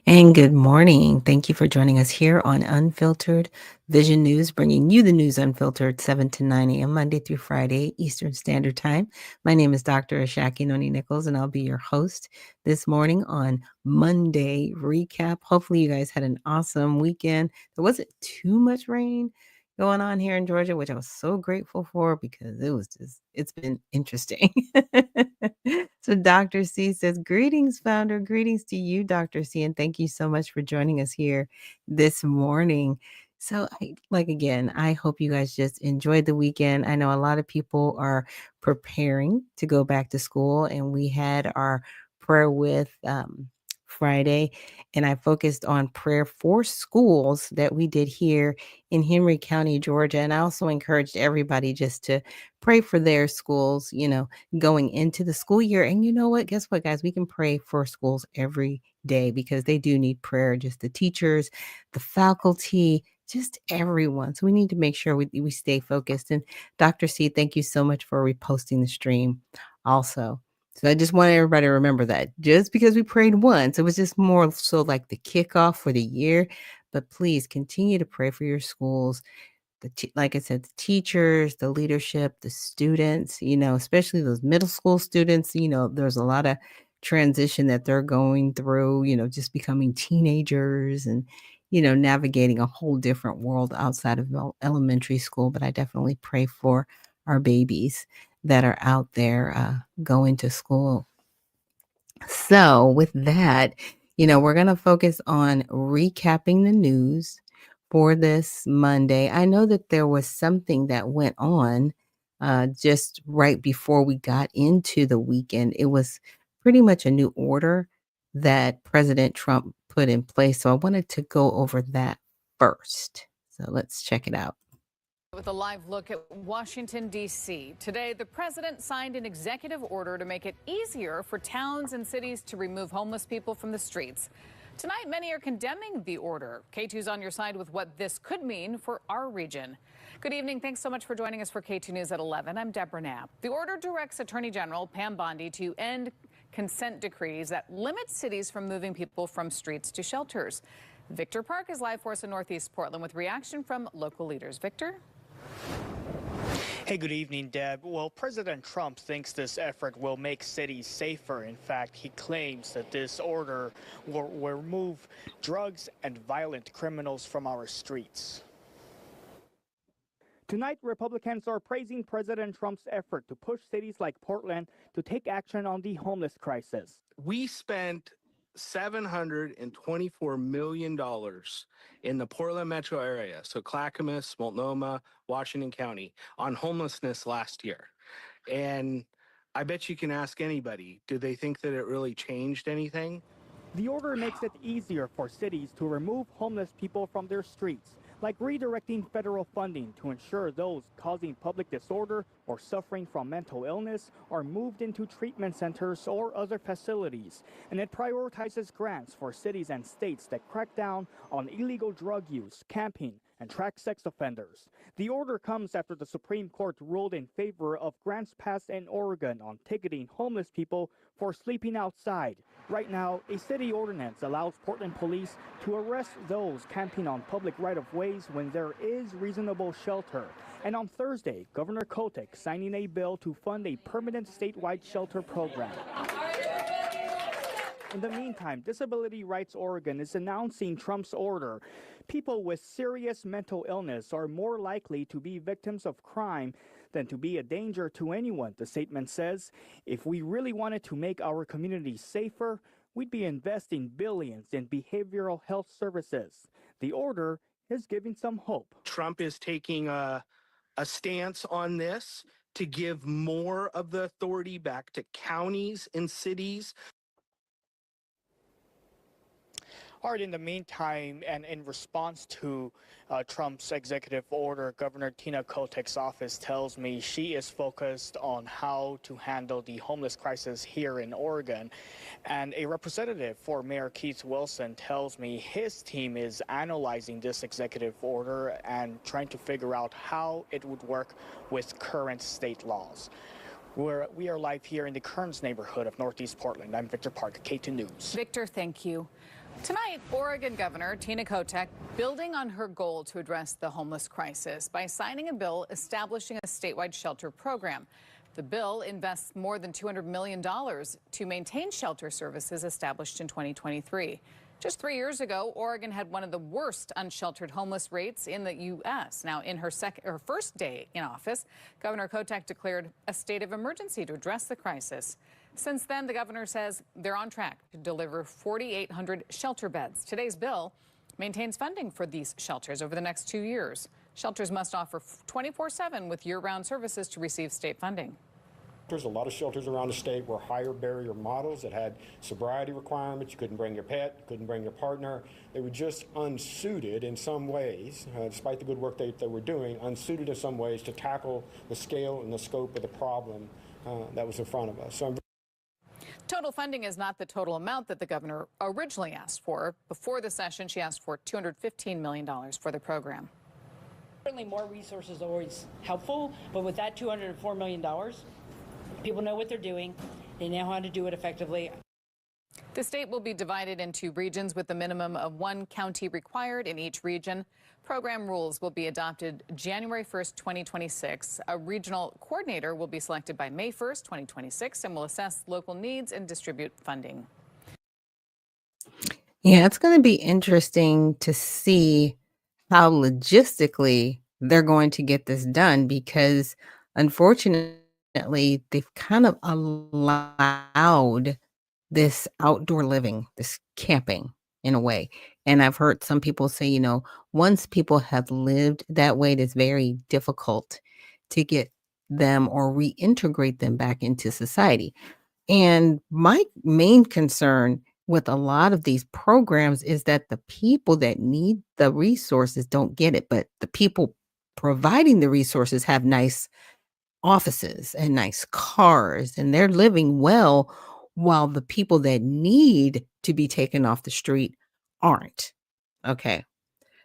And good morning. Thank you for joining us here on Unfiltered Vision News, bringing you the news unfiltered 7 to 9 a.m. Monday through Friday, Eastern Standard Time. My name is Dr. Ashaki Noni Nichols, and I'll be your host this morning on Monday Recap. Hopefully, you guys had an awesome weekend. There wasn't too much rain going on here in Georgia, which I was so grateful for because it's been interesting. So Dr. C says, greetings, founder. Greetings to you, Dr. C. And thank you so much for joining us here this morning. So, again, I hope you guys just enjoyed the weekend. I know a lot of people are preparing to go back to school, and we had our prayer with Friday, and I focused on prayer for schools that we did here in Henry County, Georgia. And I also encouraged everybody just to pray for their schools, going into the school year. And you know what? Guess what, guys? We can pray for schools every day because they do need prayer, just the teachers, the faculty, just everyone. So we need to make sure we stay focused. And Dr. C, thank you so much for reposting the stream also. So I just want everybody to remember that just because we prayed once, it was just more so like the kickoff for the year. But please continue to pray for your schools, like I said, the teachers, the leadership, the students, especially those middle school students, there's a lot of transition that they're going through, just becoming teenagers and, navigating a whole different world outside of elementary school. But I definitely pray for our babies that are out there going to school. So, with that, we're going to focus on recapping the news for this Monday. I know that there was something that went on just right before we got into the weekend. It was pretty much a new order that President Trump put in place. So, I wanted to go over that first. So, let's check it out. With a live look at Washington, D.C. Today, the president signed an executive order to make it easier for towns and cities to remove homeless people from the streets. Tonight, many are condemning the order. K2's on your side with what this could mean for our region. Good evening. Thanks so much for joining us for K2 News at 11. I'm Deborah Knapp. The order directs Attorney General Pam Bondi to end consent decrees that limit cities from moving people from streets to shelters. Victor Park is live for us in Northeast Portland with reaction from local leaders. Victor? Hey, good evening, Deb. Well, President Trump thinks this effort will make cities safer. In fact, he claims that this order will remove drugs and violent criminals from our streets. Tonight, Republicans are praising President Trump's effort to push cities like Portland to take action on the homeless crisis. We spent $724 million in the Portland metro area, so Clackamas, Multnomah, Washington County, on homelessness last year. And I bet you can ask anybody, do they think that it really changed anything? The order makes it easier for cities to remove homeless people from their streets, like redirecting federal funding to ensure those causing public disorder or suffering from mental illness are moved into treatment centers or other facilities. And it prioritizes grants for cities and states that crack down on illegal drug use, camping, and track sex offenders. The order comes after the Supreme Court ruled in favor of grants passed in Oregon on ticketing homeless people for sleeping outside. Right now, a city ordinance allows Portland police to arrest those camping on public right-of-ways when there is reasonable shelter. And on Thursday, Governor Kotek signing a bill to fund a permanent statewide shelter program. In the meantime, Disability Rights Oregon is announcing Trump's order. People with serious mental illness are more likely to be victims of crime than to be a danger to anyone, the statement says. If we really wanted to make our communities safer, we'd be investing billions in behavioral health services. The order is giving some hope. Trump is taking a stance on this to give more of the authority back to counties and cities. All right, in the meantime, and in response to Trump's executive order, Governor Tina Kotek's office tells me she is focused on how to handle the homeless crisis here in Oregon. And a representative for Mayor Keith Wilson tells me his team is analyzing this executive order and trying to figure out how it would work with current state laws. We are live here in the Kearns neighborhood of Northeast Portland. I'm Victor Park, K2 News. Victor, thank you. Tonight, Oregon Governor Tina Kotek building on her goal to address the homeless crisis by signing a bill establishing a statewide shelter program. The bill invests more than $200 million to maintain shelter services established in 2023. Just 3 years ago, Oregon had one of the worst unsheltered homeless rates in the U.S. Now, in her first day in office, Governor Kotek declared a state of emergency to address the crisis. Since then, the governor says they're on track to deliver 4,800 shelter beds. Today's bill maintains funding for these shelters over the next 2 years. Shelters must offer 24/7 with year-round services to receive state funding. There's a lot of shelters around the state were higher barrier models that had sobriety requirements. You couldn't bring your pet, couldn't bring your partner. They were just unsuited in some ways, despite the good work they were doing, unsuited in some ways to tackle the scale and the scope of the problem that was in front of us. So Total funding is not the total amount that the governor originally asked for. Before the session, she asked for $215 million for the program. Certainly more resources are always helpful, but with that $204 million, people know what they're doing. They know how to do it effectively. The state will be divided into regions with a minimum of 1 county required in each region. Program rules will be adopted January 1st, 2026. A regional coordinator will be selected by May 1st, 2026, and will assess local needs and distribute funding. Yeah, it's going to be interesting to see how logistically they're going to get this done because unfortunately, they've kind of allowed this outdoor living, this camping in a way. And I've heard some people say, once people have lived that way, it's very difficult to get them or reintegrate them back into society. And my main concern with a lot of these programs is that the people that need the resources don't get it, but the people providing the resources have nice offices and nice cars, and they're living well while the people that need to be taken off the street aren't. Okay.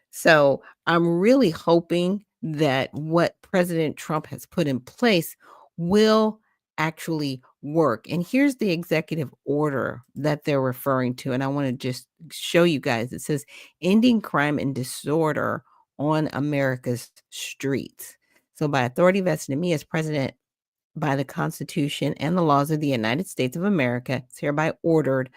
So I'm really hoping that what President Trump has put in place will actually work. And here's the executive order that they're referring to. And I want to just show you guys. It says ending crime and disorder on America's streets. So by authority vested in me as president by the Constitution and the laws of the United States of America, it's hereby ordered.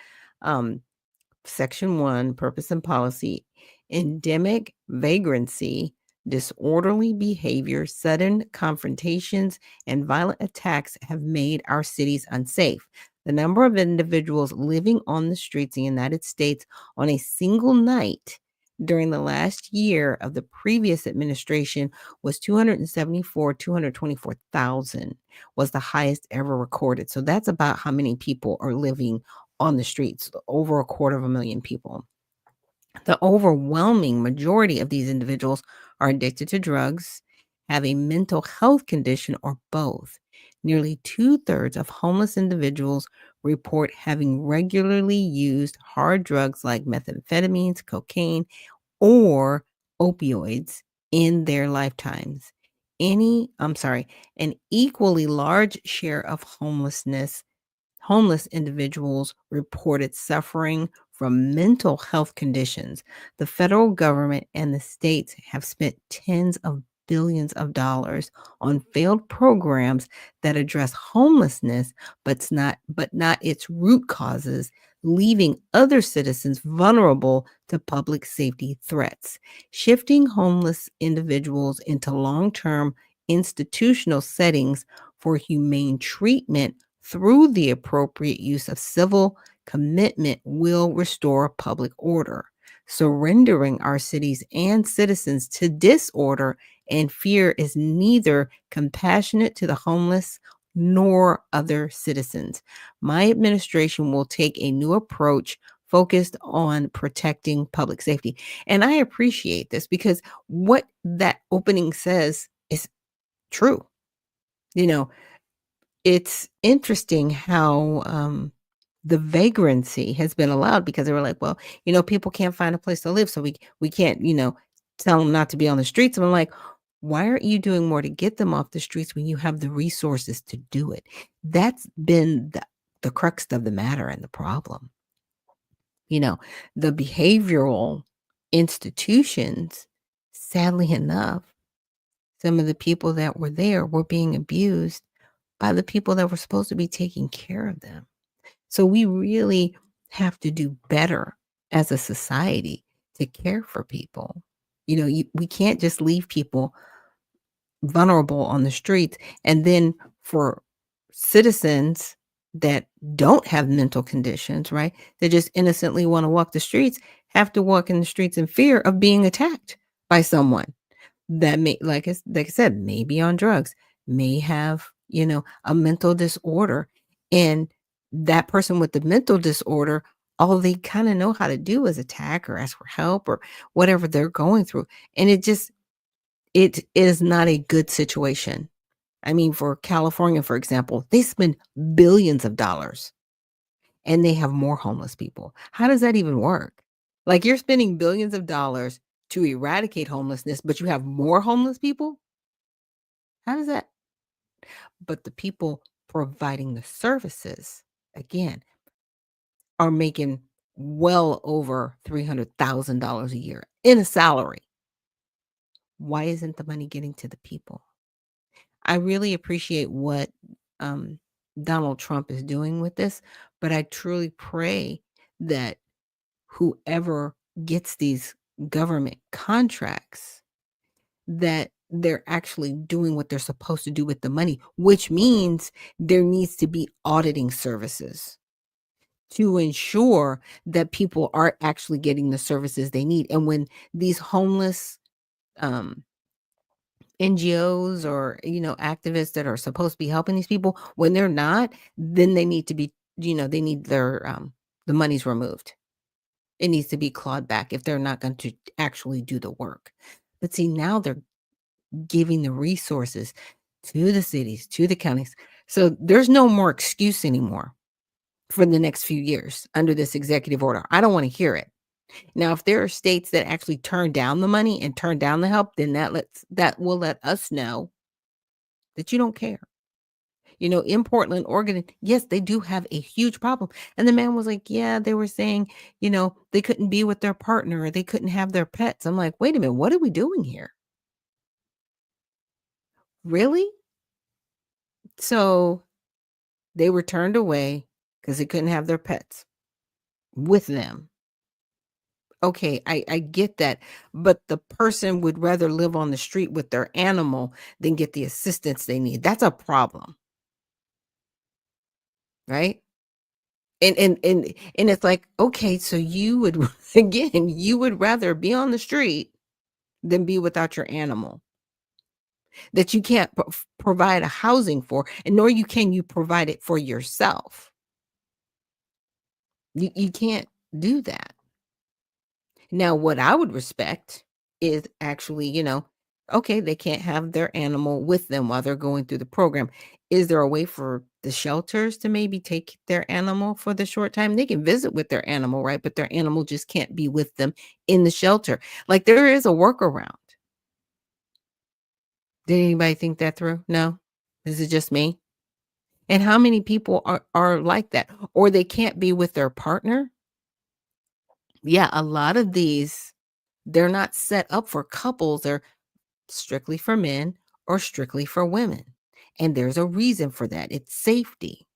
Section 1, Purpose and Policy, endemic vagrancy, disorderly behavior, sudden confrontations, and violent attacks have made our cities unsafe. The number of individuals living on the streets in the United States on a single night during the last year of the previous administration was 224,000 was the highest ever recorded. So that's about how many people are living on the streets, over 250,000 people. The overwhelming majority of these individuals are addicted to drugs, have a mental health condition, or both. Nearly 2/3 of homeless individuals report having regularly used hard drugs like methamphetamines, cocaine, or opioids in their lifetimes. An equally large share of homeless individuals reported suffering from mental health conditions. The federal government and the states have spent tens of billions of dollars on failed programs that address homelessness, but not its root causes, leaving other citizens vulnerable to public safety threats. Shifting homeless individuals into long-term institutional settings for humane treatment through the appropriate use of civil commitment will restore public order. Surrendering our cities and citizens to disorder and fear is neither compassionate to the homeless nor other citizens. My administration will take a new approach focused on protecting public safety. And I appreciate this because what that opening says is true. It's interesting how the vagrancy has been allowed because they were like, well, people can't find a place to live, so we can't, tell them not to be on the streets. And I'm like, why aren't you doing more to get them off the streets when you have the resources to do it? That's been the crux of the matter and the problem. The behavioral institutions, sadly enough, some of the people that were there were being abused by the people that were supposed to be taking care of them. So we really have to do better as a society to care for people. We can't just leave people vulnerable on the streets, and then for citizens that don't have mental conditions, right? They just innocently want to walk the streets, have to walk in the streets in fear of being attacked by someone that may, like I said, may be on drugs, may have, a mental disorder. And that person with the mental disorder, all they kind of know how to do is attack or ask for help or whatever they're going through. And it is not a good situation. I mean, for California, for example, they spend billions of dollars and they have more homeless people. How does that even work? Like, you're spending billions of dollars to eradicate homelessness, but you have more homeless people? How does that? But the people providing the services, again, are making well over $300,000 a year in a salary. Why isn't the money getting to the people? I really appreciate what um, Donald Trump is doing with this, but I truly pray that whoever gets these government contracts, that they're actually doing what they're supposed to do with the money, which means there needs to be auditing services to ensure that people are actually getting the services they need. And when these homeless um, NGOs or, activists that are supposed to be helping these people, when they're not, then they need to be, they need the monies removed. It needs to be clawed back if they're not going to actually do the work. But see, now they're giving the resources to the cities, to the counties. So there's no more excuse anymore for the next few years under this executive order. I don't want to hear it. Now, if there are states that actually turn down the money and turn down the help, then that will let us know that you don't care. In Portland, Oregon, yes, they do have a huge problem. And the man was like, yeah, they were saying, they couldn't be with their partner or they couldn't have their pets. I'm like, wait a minute, what are we doing here? Really? So they were turned away because they couldn't have their pets with them. Okay, I get that. But the person would rather live on the street with their animal than get the assistance they need. That's a problem, right? And it's like, okay, so you would again, you would rather be on the street than be without your animal that you can't provide a housing for, and nor can you provide it for yourself. You can't do that. Now, what I would respect is actually, okay, they can't have their animal with them while they're going through the program. Is there a way for the shelters to maybe take their animal for the short time? They can visit with their animal, right? But their animal just can't be with them in the shelter. Like, there is a workaround. Did anybody think that through? No? Is it just me? And how many people are like that? Or they can't be with their partner? Yeah, a lot of these, they're not set up for couples. They're strictly for men or strictly for women. And there's a reason for that. It's safety.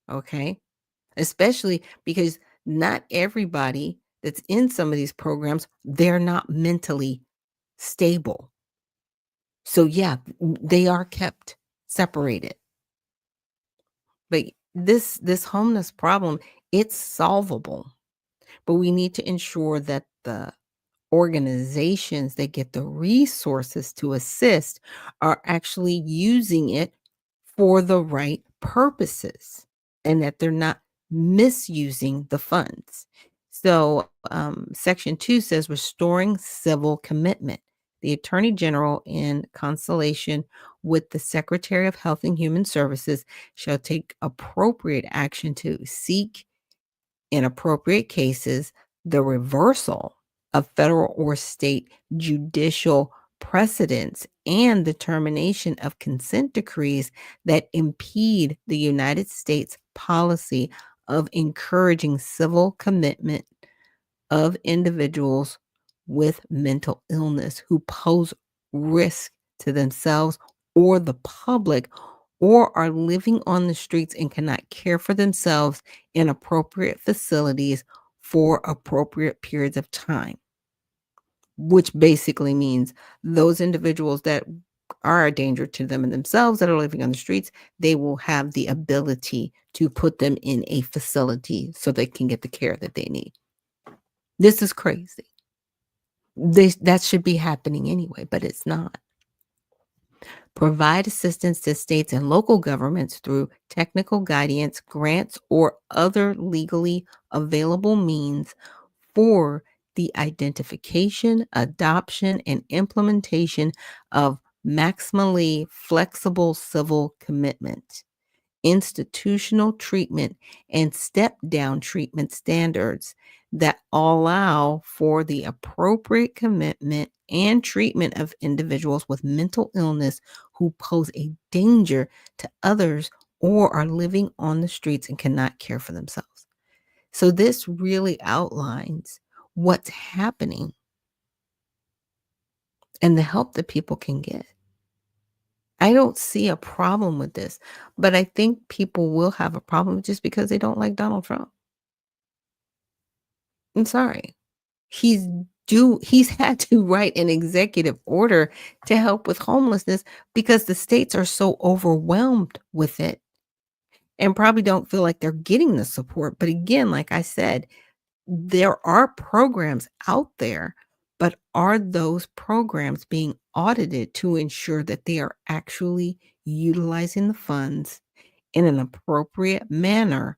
Okay. Especially because not everybody that's in some of these programs, they're not mentally stable. So yeah, they are kept separated. But this homeless problem, it's solvable. But we need to ensure that the organizations that get the resources to assist are actually using it for the right purposes and that they're not misusing the funds. So, Section 2 says restoring civil commitment. The Attorney General, in consultation with the Secretary of Health and Human Services, shall take appropriate action to seek, in appropriate cases, the reversal of federal or state judicial precedents and the termination of consent decrees that impede the United States policy of encouraging civil commitment of individuals with mental illness who pose risk to themselves or the public or are living on the streets and cannot care for themselves in appropriate facilities for appropriate periods of time, which basically means those individuals that are a danger to them and themselves that are living on the streets, they will have the ability to put them in a facility so they can get the care that they need. This is crazy. That should be happening anyway, but it's not. Provide assistance to states and local governments through technical guidance, grants, or other legally available means for the identification, adoption, and implementation of maximally flexible civil commitment, institutional treatment, and step-down treatment standards that allow for the appropriate commitment and treatment of individuals with mental illness who pose a danger to others or are living on the streets and cannot care for themselves. So this really outlines what's happening and the help that people can get. I don't see a problem with this, but I think people will have a problem just because they don't like Donald Trump. I'm sorry. He's had to write an executive order to help with homelessness because the states are so overwhelmed with it and probably don't feel like they're getting the support. But again, like I said, there are programs out there, but are those programs being audited to ensure that they are actually utilizing the funds in an appropriate manner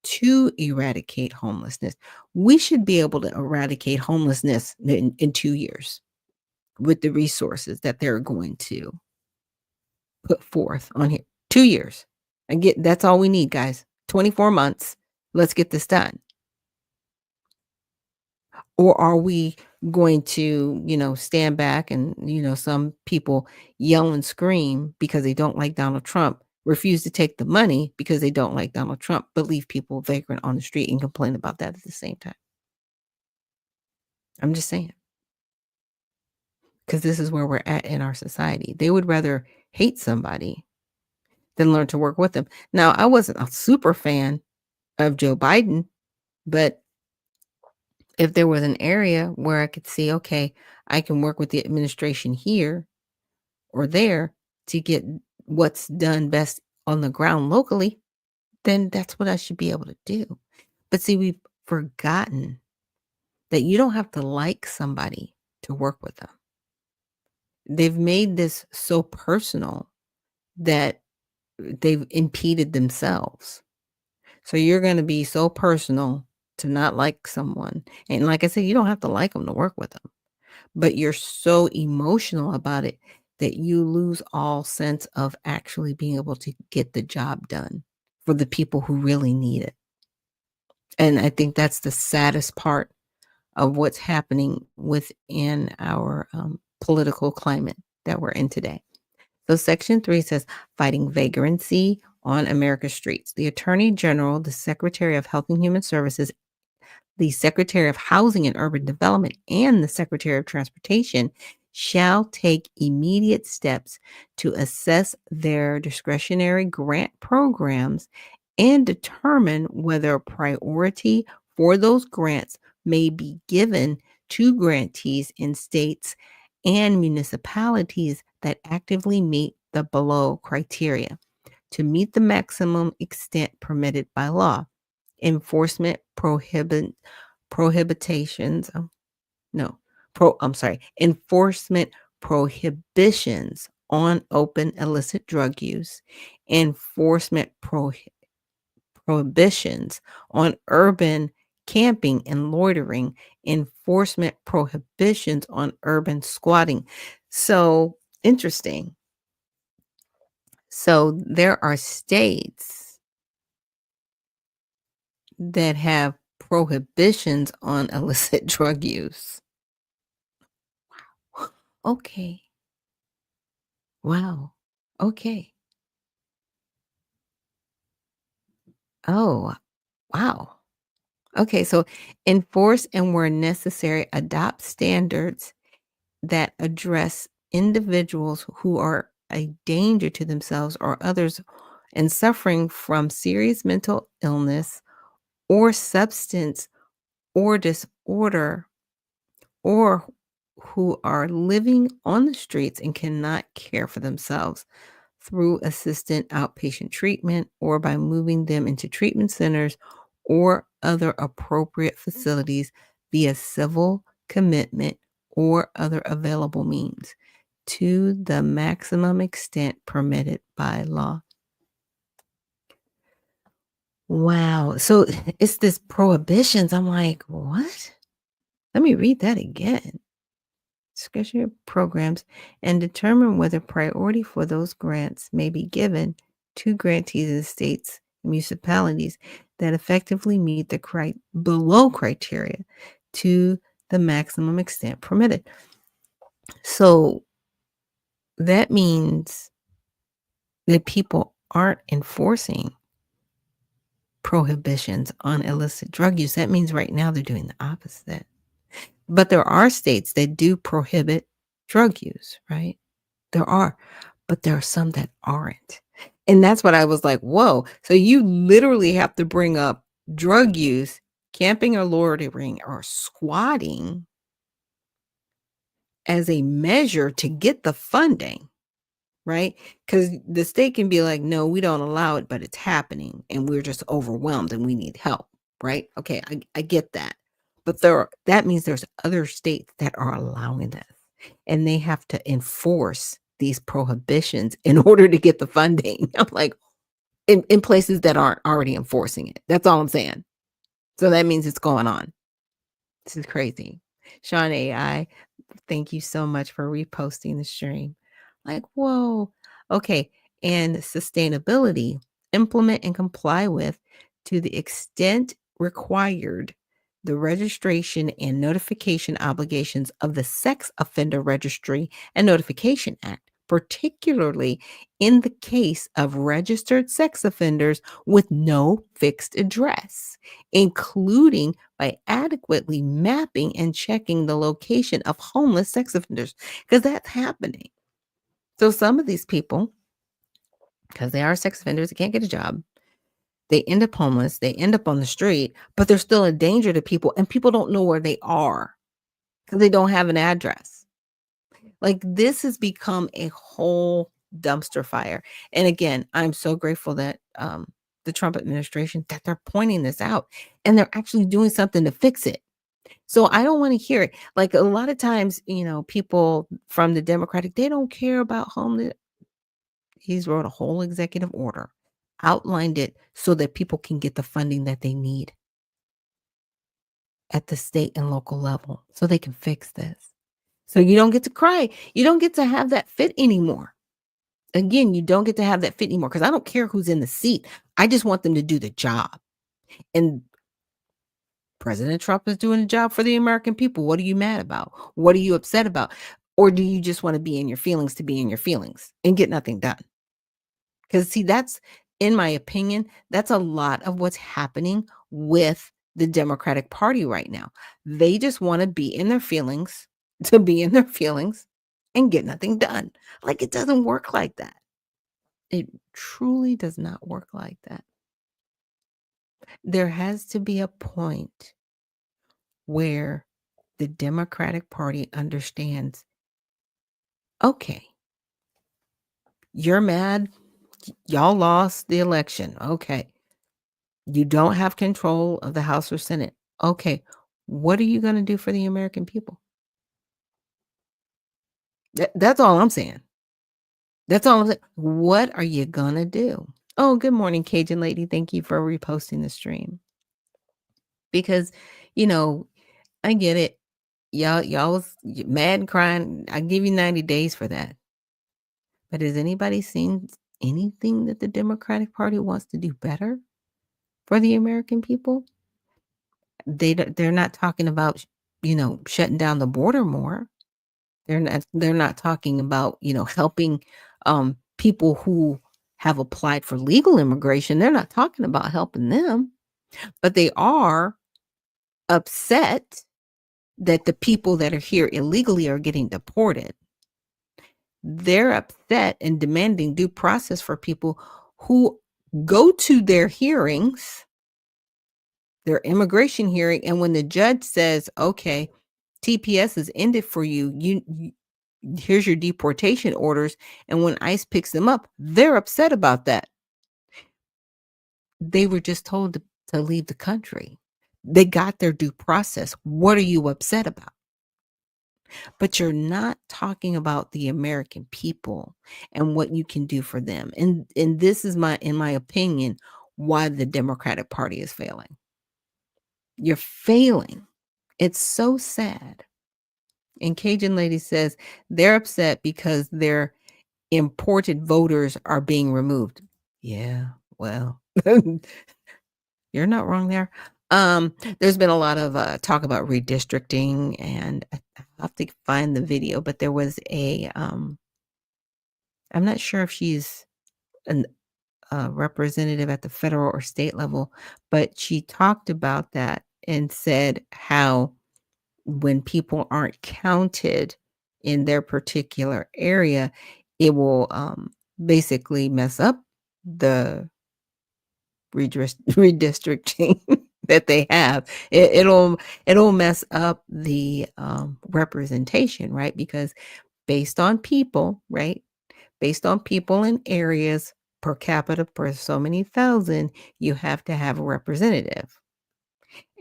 to eradicate homelessness? We should be able to eradicate homelessness in 2 years with the resources that they're going to put forth on here. 2 years. That's all we need, guys. 24 months. Let's get this done. Or are we going to, stand back and, some people yell and scream because they don't like Donald Trump, refuse to take the money because they don't like Donald Trump, but leave people vagrant on the street and complain about that at the same time? I'm just saying, because this is where we're at in our society. They would rather hate somebody than learn to work with them. Now, I wasn't a super fan of Joe Biden, but if there was an area where I could see, okay, I can work with the administration here or there to get what's done best on the ground locally, then that's what I should be able to do. But see, we've forgotten that you don't have to like somebody to work with them. They've made this so personal that they've impeded themselves. So you're going to be so personal to not like someone. And like I said, you don't have to like them to work with them, but you're so emotional about it that you lose all sense of actually being able to get the job done for the people who really need it. And I think that's the saddest part of what's happening within our political climate that we're in today. So Section 3 says, fighting vagrancy on America's streets. The Attorney General, the Secretary of Health and Human Services, the Secretary of Housing and Urban Development, and the Secretary of Transportation shall take immediate steps to assess their discretionary grant programs and determine whether priority for those grants may be given to grantees in states and municipalities that actively meet the below criteria to meet the maximum extent permitted by law. Enforcement prohibitions. Enforcement prohibitions on open illicit drug use, enforcement prohibitions on urban camping and loitering, enforcement prohibitions on urban squatting. So interesting. So there are states that have prohibitions on illicit drug use. Okay. Wow. Okay. Oh, Wow. Okay, so enforce and where necessary, adopt standards that address individuals who are a danger to themselves or others and suffering from serious mental illness or substance or disorder, or who are living on the streets and cannot care for themselves through assisted outpatient treatment or by moving them into treatment centers or other appropriate facilities via civil commitment or other available means to the maximum extent permitted by law. Wow. So it's this prohibitions. I'm like, what? Let me read that again. Discretionary programs and determine whether priority for those grants may be given to grantees in states and municipalities that effectively meet the below criteria to the maximum extent permitted. So that means that people aren't enforcing prohibitions on illicit drug use. That means right now they're doing the opposite. But there are states that do prohibit drug use, right? There are, but there are some that aren't. And that's what I was like, whoa. So you literally have to bring up drug use, camping or loitering or squatting as a measure to get the funding, right? Because the state can be like, no, we don't allow it, but it's happening and we're just overwhelmed and we need help, right? Okay, I get that. But that means there's other states that are allowing this and they have to enforce these prohibitions in order to get the funding. I'm like, in places that aren't already enforcing it. That's all I'm saying. So that means it's going on. This is crazy. Sean AI, thank you so much for reposting the stream. Like, whoa. Okay. And sustainability, implement and comply with to the extent required the registration and notification obligations of the Sex Offender Registry and Notification Act, particularly in the case of registered sex offenders with no fixed address, including by adequately mapping and checking the location of homeless sex offenders, because that's happening. So some of these people, because they are sex offenders, they can't get a job. They end up homeless. They end up on the street, but they're still a danger to people, and people don't know where they are because they don't have an address. Like, this has become a whole dumpster fire. And again, I'm so grateful that the Trump administration, that they're pointing this out and they're actually doing something to fix it. So I don't want to hear it. Like, a lot of times, people from the Democratic, they don't care about homeless. He's wrote a whole executive order, outlined it so that people can get the funding that they need at the state and local level so they can fix this. So you don't get to cry. You don't get to have that fit anymore. Again, you don't get to have that fit anymore because I don't care who's in the seat. I just want them to do the job. And President Trump is doing a job for the American people. What are you mad about? What are you upset about? Or do you just want to be in your feelings to be in your feelings and get nothing done? Because see, that's, in my opinion, that's a lot of what's happening with the Democratic Party right now. They just want to be in their feelings, to be in their feelings and get nothing done. Like, it doesn't work like that. It truly does not work like that. There has to be a point where the Democratic Party understands, okay, you're mad, y'all lost the election. Okay. You don't have control of the House or Senate. Okay. What are you going to do for the American people? That's all I'm saying. That's all I'm saying. What are you going to do? Oh, good morning, Cajun lady. Thank you for reposting the stream. Because, I get it. Y'all was mad and crying. I give you 90 days for that. But has anybody seen anything that the Democratic Party wants to do better for the American people? They're not talking about, shutting down the border more. They're not talking about, helping people who have applied for legal immigration. They're not talking about helping them. But they are upset that the people that are here illegally are getting deported. They're upset and demanding due process for people who go to their hearings, their immigration hearing, and when the judge says, okay, TPS is ended for you, here's your deportation orders, and when ICE picks them up, they're upset about that. They were just told to leave the country. They got their due process. What are you upset about? But you're not talking about the American people and what you can do for them. And this is in my opinion, why the Democratic Party is failing. You're failing. It's so sad. And Cajun Lady says they're upset because their imported voters are being removed. Yeah, well, you're not wrong there. There's been a lot of talk about redistricting, and I have to find the video, but there was I'm not sure if she's a representative at the federal or state level, but she talked about that and said how when people aren't counted in their particular area, it will basically mess up the redistricting that they have. It'll mess up the representation, right? Because based on people, right? Based on people in areas per capita per so many thousand, you have to have a representative.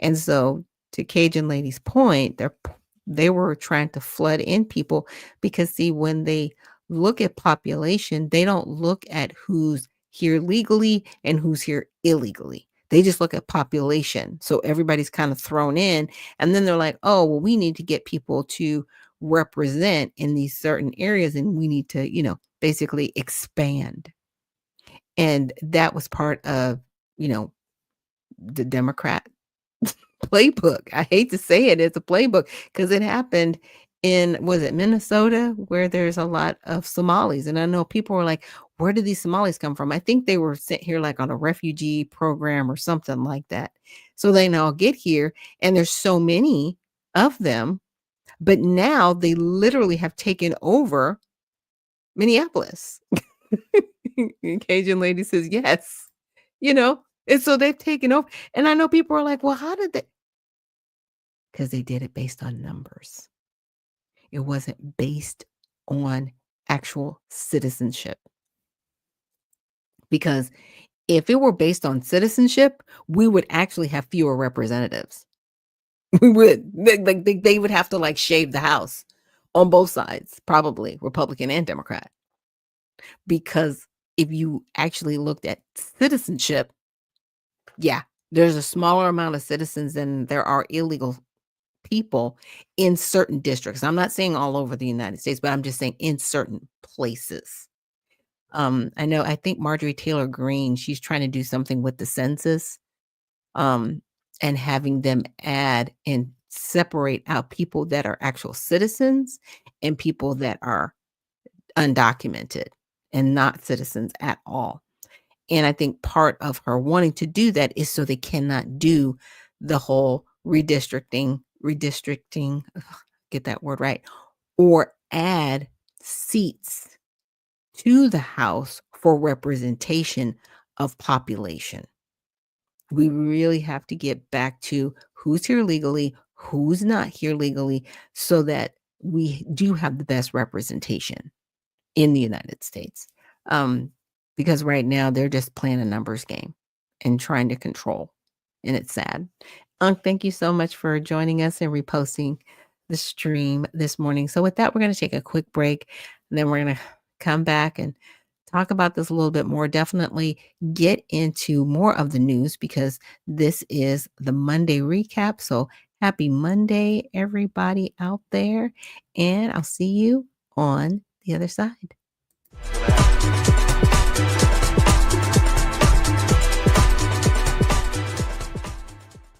And so, to Cajun Lady's point, they were trying to flood in people because, see, when they look at population, they don't look at who's here legally and who's here illegally. They just look at population. So everybody's kind of thrown in. And then they're like, oh, well, we need to get people to represent in these certain areas, and we need to, basically expand. And that was part of, the Democrat playbook. I hate to say it, it's a playbook because it happened in, was it Minnesota, where there's a lot of Somalis. And I know people were like, where did these Somalis come from? I think they were sent here like on a refugee program or something like that. So they now get here, and there's so many of them, but now they literally have taken over Minneapolis. Cajun Lady says, yes, and so they've taken over. And I know people are like, well, how did they? Because they did it based on numbers. It wasn't based on actual citizenship. Because if it were based on citizenship, we would actually have fewer representatives. We would. They would have to shave the house on both sides, probably Republican and Democrat. Because if you actually looked at citizenship, yeah, there's a smaller amount of citizens than there are illegal people in certain districts. I'm not saying all over the United States, but I'm just saying in certain places. I think Marjorie Taylor Greene, she's trying to do something with the census, and having them add and separate out people that are actual citizens and people that are undocumented and not citizens at all. And I think part of her wanting to do that is so they cannot do the whole redistricting, get that word right, or add seats to the House for representation of population. We really have to get back to who's here legally, who's not here legally, so that we do have the best representation in the United States. Because right now they're just playing a numbers game and trying to control, and it's sad. Thank you so much for joining us and reposting the stream this morning. So with that, we're going to take a quick break, and then we're going to come back and talk about this a little bit more. Definitely get into more of the news because this is the Monday recap. So happy Monday, everybody out there, and I'll see you on the other side.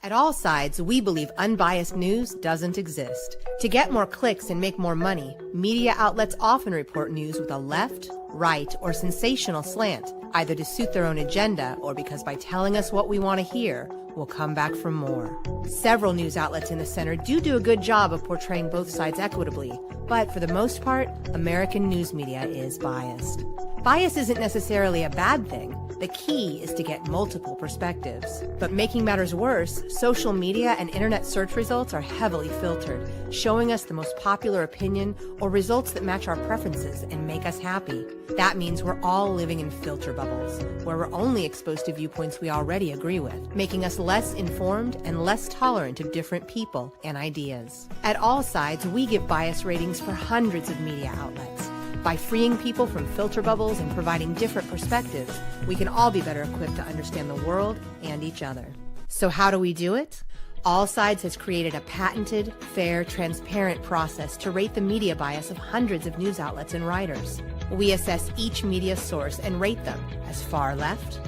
At All Sides, we believe unbiased news doesn't exist. To get more clicks and make more money, media outlets often report news with a left, right, or sensational slant, either to suit their own agenda or because by telling us what we want to hear, we'll come back for more. Several news outlets in the center do a good job of portraying both sides equitably, but for the most part, American news media is biased. Bias isn't necessarily a bad thing. The key is to get multiple perspectives. But making matters worse, social media and internet search results are heavily filtered, showing us the most popular opinion or results that match our preferences and make us happy. That means we're all living in filter bubbles, where we're only exposed to viewpoints we already agree with, making us less informed and less tolerant of different people and ideas. At All Sides, we give bias ratings for hundreds of media outlets. By freeing people from filter bubbles and providing different perspectives, we can all be better equipped to understand the world and each other. So how do we do it? All Sides has created a patented, fair, transparent process to rate the media bias of hundreds of news outlets and writers. We assess each media source and rate them as far left,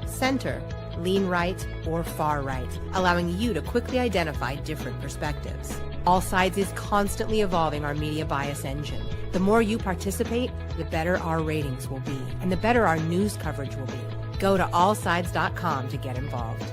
center, lean right, or far right, allowing you to quickly identify different perspectives. All Sides is constantly evolving our media bias engine. The more you participate, the better our ratings will be, and the better our news coverage will be. Go to allsides.com to get involved.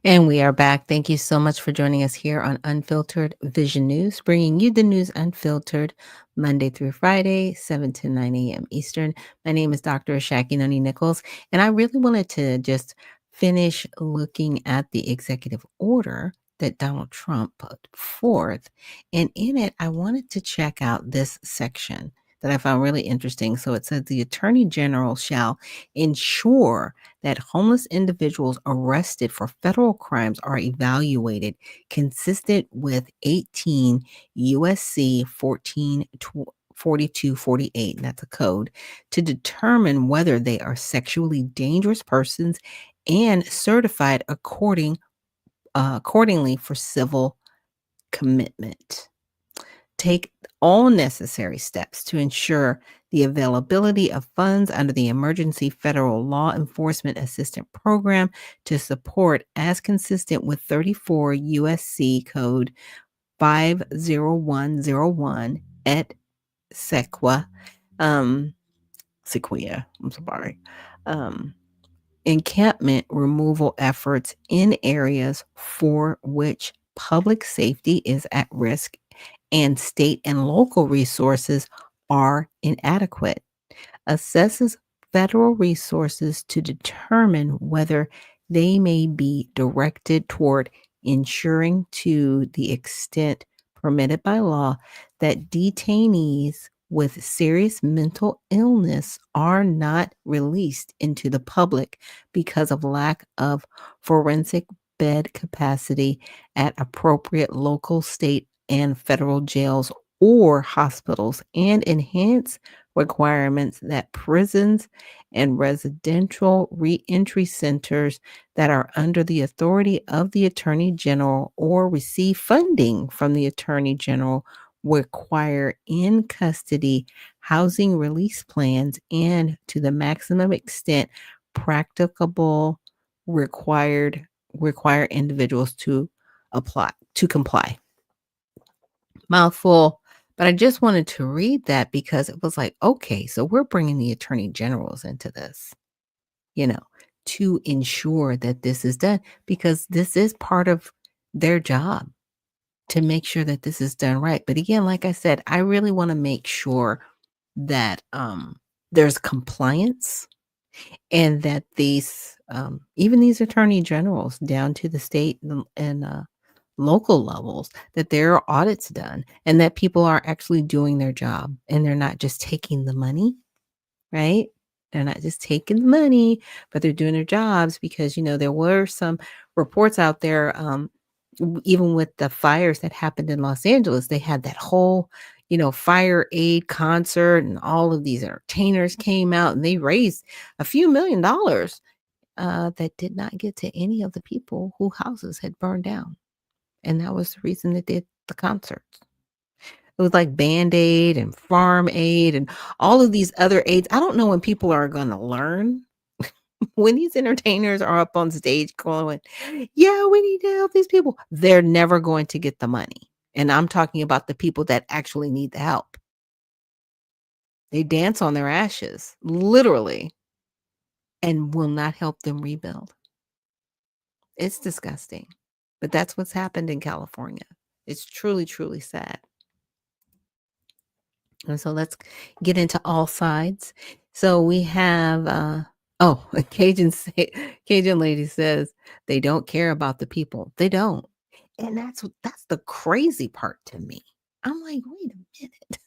And we are back. Thank you so much for joining us here on Unfiltered Vision News, bringing you the news unfiltered Monday through Friday, 7 to 9 a.m. Eastern. My name is Dr. Ashaki Noni Nichols, and I really wanted to just finish looking at the executive order that Donald Trump put forth. And in it, I wanted to check out this section that I found really interesting. So it says the Attorney General shall ensure that homeless individuals arrested for federal crimes are evaluated consistent with 18 USC 4248, and that's a code, to determine whether they are sexually dangerous persons and certified accordingly for civil commitment. Take all necessary steps to ensure the availability of funds under the Emergency Federal Law Enforcement Assistance Program to support as consistent with 34 USC Code 50101 et sequia, encampment removal efforts in areas for which public safety is at risk and state and local resources are inadequate. Assesses federal resources to determine whether they may be directed toward ensuring to the extent permitted by law that detainees with serious mental illness are not released into the public because of lack of forensic bed capacity at appropriate local, state, and federal jails or hospitals, and enhance requirements that prisons and residential reentry centers that are under the authority of the Attorney General or receive funding from the Attorney General require in custody housing release plans and to the maximum extent practicable require individuals to comply. Mouthful, but I just wanted to read that because it was like, okay, so we're bringing the attorney generals into this, to ensure that this is done, because this is part of their job to make sure that this is done right. But again, like I said, I really want to make sure that there's compliance and that these, even these attorney generals down to the state and local levels, that there are audits done and that people are actually doing their job and they're not just taking the money, right? They're not just taking the money, but they're doing their jobs because, there were some reports out there, even with the fires that happened in Los Angeles, they had that whole, fire aid concert and all of these entertainers came out and they raised a few $1,000,000 that did not get to any of the people whose houses had burned down. And that was the reason they did the concerts. It was like Band-Aid and Farm Aid and all of these other aids. I don't know when people are going to learn. When these entertainers are up on stage going, yeah, we need to help these people. They're never going to get the money. And I'm talking about the people that actually need the help. They dance on their ashes, literally, and will not help them rebuild. It's disgusting. But that's what's happened in California. It's truly, truly sad. And so let's get into all sides. So we have Cajun lady says they don't care about the people. They don't. And that's the crazy part to me. I'm like, wait a minute.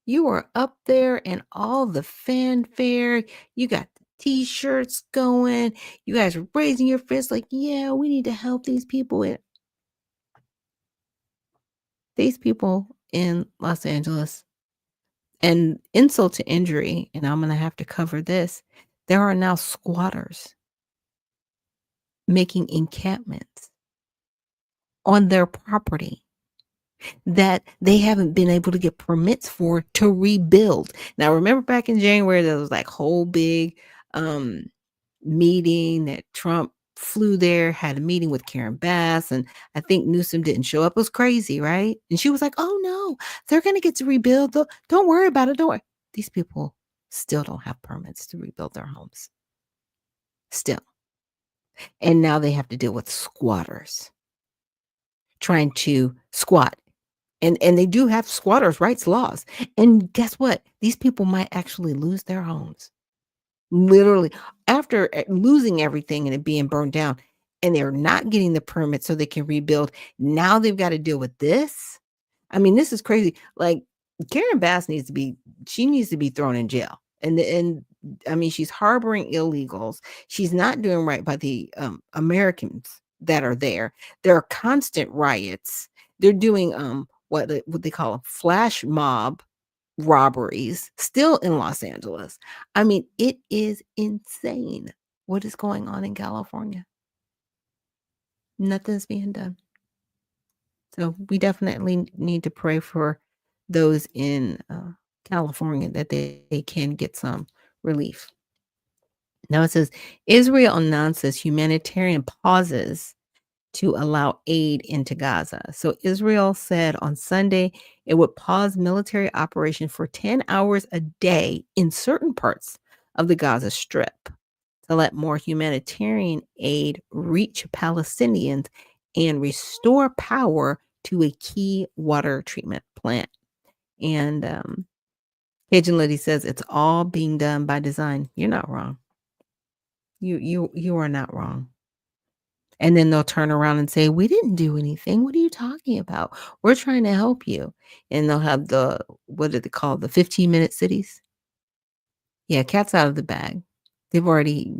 You are up there and all the fanfare. You got the t-shirts going. You guys are raising your fists like, yeah, we need to help these people. These people in Los Angeles. And insult to injury, and I'm going to have to cover this, there are now squatters making encampments on their property that they haven't been able to get permits for to rebuild. Now, remember back in January, there was like whole big meeting that Trump flew there, had a meeting with Karen Bass, and I think Newsom didn't show up. It was crazy, right? And she was like, oh no, they're going to get to rebuild. Don't worry about it. Don't worry. These people still don't have permits to rebuild their homes. Still. And now they have to deal with squatters trying to squat. And they do have squatters' rights laws. And guess what? These people might actually lose their homes. Literally, after losing everything and it being burned down, and they're not getting the permit so they can rebuild. Now they've got to deal with this. I mean, this is crazy. Like Karen Bass needs to be thrown in jail. And I mean, she's harboring illegals. She's not doing right by the Americans that are there. There are constant riots. They're doing what they call a flash mob robberies still in Los Angeles. I mean, it is insane what is going on in California. Nothing's being done. So we definitely need to pray for those in California that they can get some relief. Now it says Israel announces humanitarian pauses to allow aid into Gaza. So Israel said on Sunday it would pause military operation for 10 hours a day in certain parts of the Gaza Strip to let more humanitarian aid reach Palestinians and restore power to a key water treatment plant. And Cajun Lady says it's all being done by design. You're not wrong. You are not wrong. And then they'll turn around and say, we didn't do anything. What are you talking about? We're trying to help you. And they'll have what do they call the 15-minute cities? Yeah, cat's out of the bag. They've already,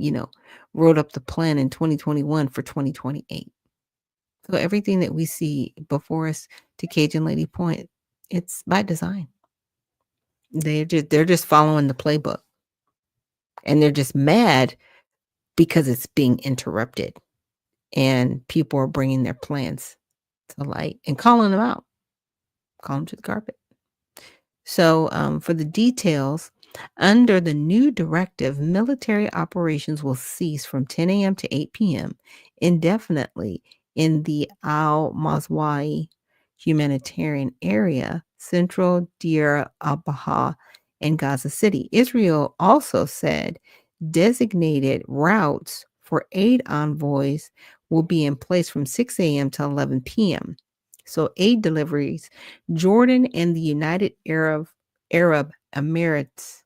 wrote up the plan in 2021 for 2028. So everything that we see before us, to Cajun Lady point, it's by design. They're just following the playbook. And they're just mad because it's being interrupted. And people are bringing their plans to light and calling them out. Call them to the carpet. So for the details, under the new directive, military operations will cease from 10 a.m. to 8 p.m. indefinitely in the Al-Mazwai humanitarian area, central Deir al-Baha, and Gaza City. Israel also said designated routes for aid envoys will be in place from 6 a.m. to 11 p.m. So aid deliveries, Jordan and the United Arab Emirates,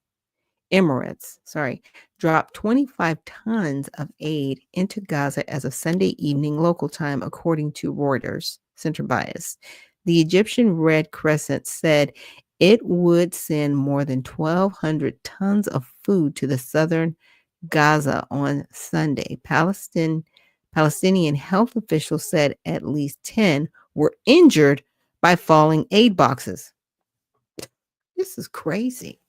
dropped 25 tons of aid into Gaza as of Sunday evening local time, according to Reuters Center Bias. The Egyptian Red Crescent said it would send more than 1,200 tons of food to the southern Gaza on Sunday. Palestinian health officials said at least 10 were injured by falling aid boxes. This is crazy.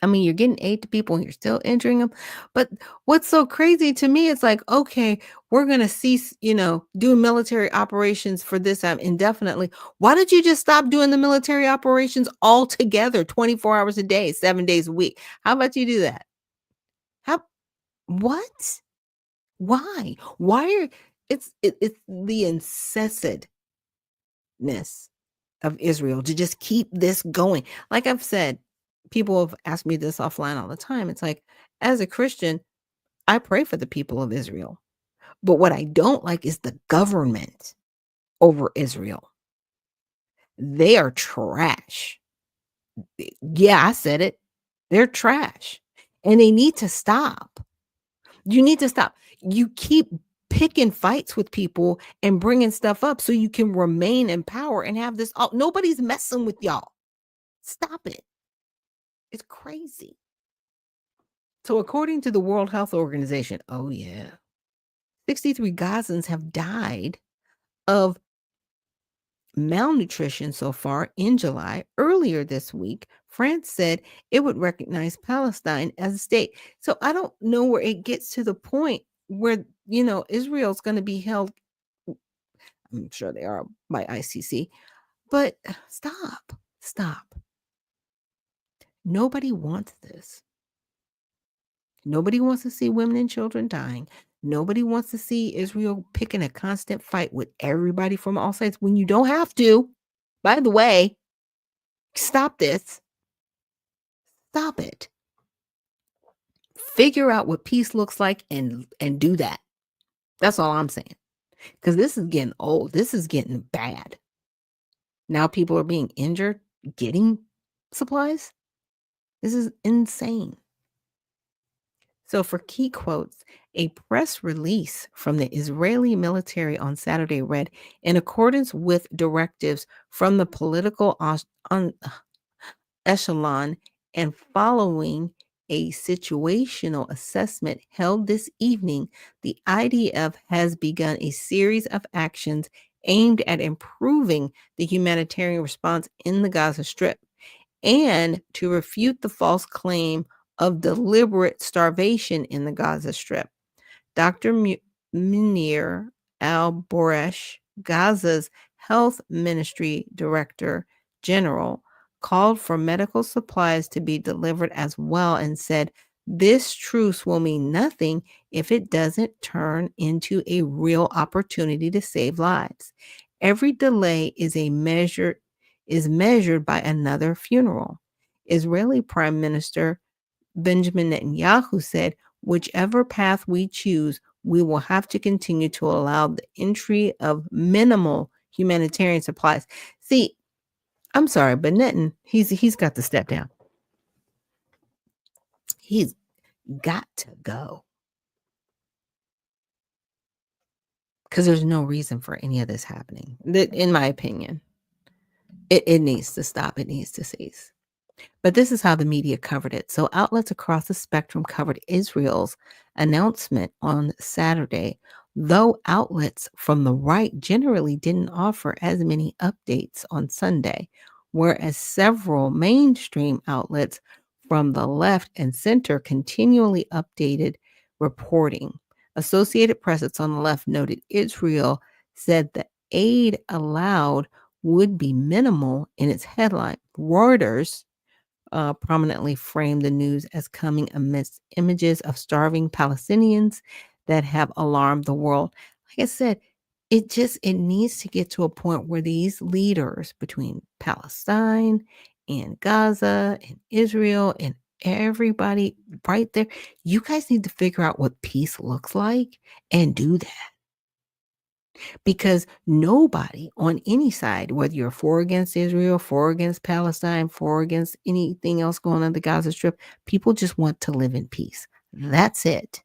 I mean, you're getting aid to people and you're still injuring them. But what's so crazy to me, it's like, okay, we're going to cease, doing military operations for this time indefinitely. Why don't you just stop doing the military operations altogether, 24 hours a day, 7 days a week? How about you do that? How, what? Why? Why are, it's the incessantness of Israel to just keep this going. Like I've said, people have asked me this offline all the time. It's like, as a Christian, I pray for the people of Israel. But what I don't like is the government over Israel. They are trash. Yeah, I said it. They're trash. And they need to stop. You need to stop. You keep picking fights with people and bringing stuff up so you can remain in power and have this. Oh, nobody's messing with y'all. Stop it. It's crazy. So according to the World Health Organization, oh yeah, 63 Gazans have died of malnutrition so far in July. Earlier this week, France said it would recognize Palestine as a state. So I don't know where it gets to the point where, Israel's going to be held, I'm sure they are, by ICC, but stop. Nobody wants this. Nobody wants to see women and children dying. Nobody wants to see Israel picking a constant fight with everybody from all sides when you don't have to. By the way, stop this. Stop it. Figure out what peace looks like and do that. That's all I'm saying. Because this is getting old. This is getting bad. Now people are being injured getting supplies. This is insane. So, for key quotes, a press release from the Israeli military on Saturday read, in accordance with directives from the political echelon and following a situational assessment held this evening, the IDF has begun a series of actions aimed at improving the humanitarian response in the Gaza Strip and to refute the false claim of deliberate starvation in the Gaza Strip. Dr. Munir al-Boresh, Gaza's health ministry director general, called for medical supplies to be delivered as well and said, this truce will mean nothing if it doesn't turn into a real opportunity to save lives. Every delay is measured by another funeral. Israeli Prime Minister Benjamin Netanyahu said, whichever path we choose, we will have to continue to allow the entry of minimal humanitarian supplies. See, I'm sorry, but Netanyahu, he's got to step down. He's got to go. Because there's no reason for any of this happening. In my opinion, it needs to stop. It needs to cease. But this is how the media covered it. So outlets across the spectrum covered Israel's announcement on Saturday, though outlets from the right generally didn't offer as many updates on Sunday, whereas several mainstream outlets from the left and center continually updated reporting. Associated Press, it's on the left, noted Israel said the aid allowed would be minimal in its headline. Reuters prominently framed the news as coming amidst images of starving Palestinians that have alarmed the world. Like I said, it needs to get to a point where these leaders between Palestine and Gaza and Israel and everybody right there, you guys need to figure out what peace looks like and do that. Because nobody on any side, whether you're for or against Israel, for or against Palestine, for or against anything else going on the Gaza Strip, people just want to live in peace. That's it.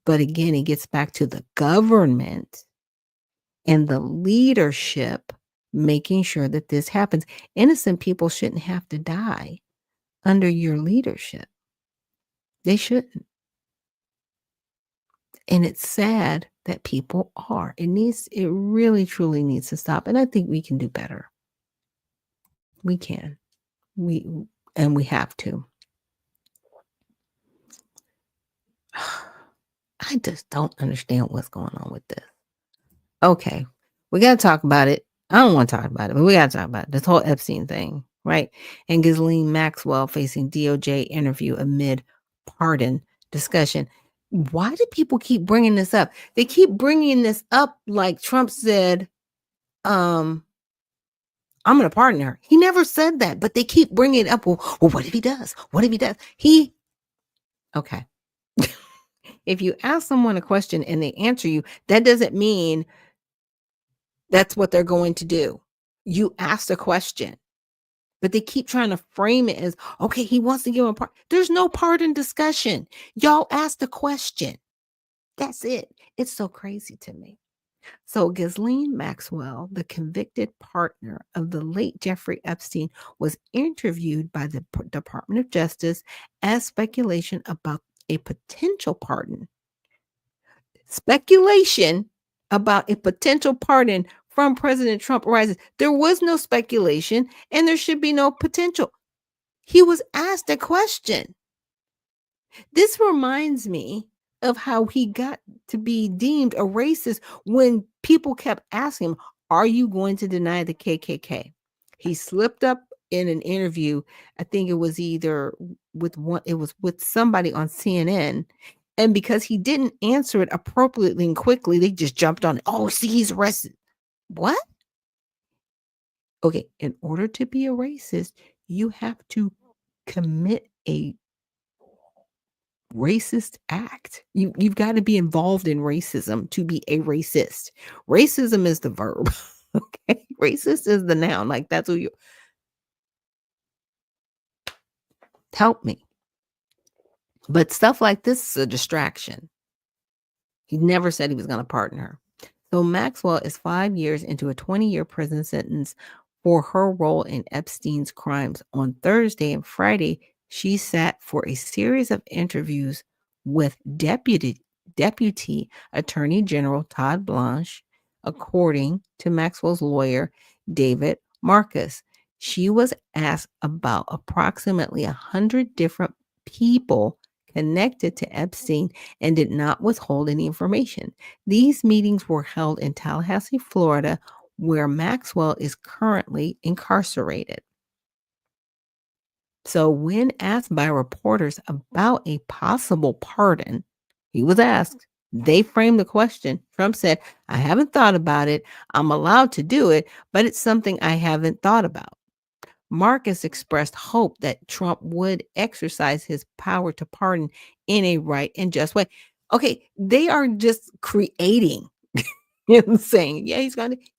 But again, it gets back to the government and the leadership making sure that this happens. Innocent people shouldn't have to die under your leadership. They shouldn't. And it's sad that people are. It really, truly needs to stop. And I think we can do better. We can. and we have to. I just don't understand what's going on with this. Okay, we got to talk about it. I don't want to talk about it, but we got to talk about it. This whole Epstein thing, right? And Ghislaine Maxwell facing DOJ interview amid pardon discussion. Why do people keep bringing this up? They keep bringing this up like Trump said, I'm going to pardon her. He never said that, but they keep bringing it up. Well, what if he does? What if he does? Okay. If you ask someone a question and they answer you, that doesn't mean that's what they're going to do. You asked a question, but they keep trying to frame it as, okay, he wants to give him a pardon. There's no pardon discussion. Y'all asked a question. That's it. It's so crazy to me. So Ghislaine Maxwell, the convicted partner of the late Jeffrey Epstein, was interviewed by the Department of Justice as speculation about a potential pardon. Speculation about a potential pardon from President Trump arises. There was no speculation, and there should be no potential. He was asked a question. This reminds me of how he got to be deemed a racist when people kept asking him, are you going to deny the KKK? He slipped up in an interview. I think it was either with somebody on CNN. And because he didn't answer it appropriately and quickly, they just jumped on it. Oh, see, he's arrested. What? Okay, in order to be a racist, you have to commit a racist act. You've got to be involved in racism to be a racist. Racism is the verb. Okay. Racist is the noun. Like that's who you help me. But stuff like this is a distraction. He never said he was going to pardon her. So Maxwell is 5 years into a 20-year prison sentence for her role in Epstein's crimes. On Thursday and Friday, she sat for a series of interviews with Deputy Attorney General Todd Blanche, according to Maxwell's lawyer, David Marcus. She was asked about approximately 100 different people connected to Epstein and did not withhold any information. These meetings were held in Tallahassee, Florida, where Maxwell is currently incarcerated. So when asked by reporters about a possible pardon, he was asked, they framed the question. Trump said, I haven't thought about it. I'm allowed to do it, but it's something I haven't thought about. Marcus expressed hope that Trump would exercise his power to pardon in a right and just way. Okay, they are just creating him saying, yeah,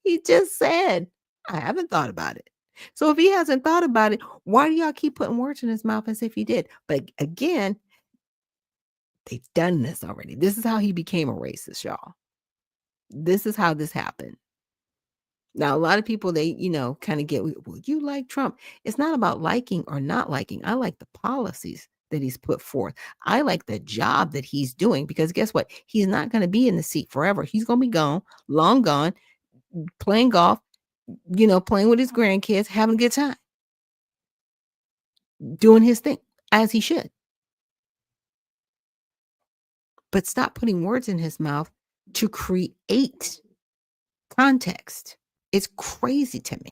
he just said, I haven't thought about it. So if he hasn't thought about it, why do y'all keep putting words in his mouth as if he did? But again, they've done this already. This is how he became a racist, y'all. This is how this happened. Now, a lot of people, they, kind of get, well, you like Trump. It's not about liking or not liking. I like the policies that he's put forth. I like the job that he's doing because guess what? He's not going to be in the seat forever. He's going to be gone, long gone, playing golf, playing with his grandkids, having a good time, doing his thing as he should. But stop putting words in his mouth to create context. It's crazy to me.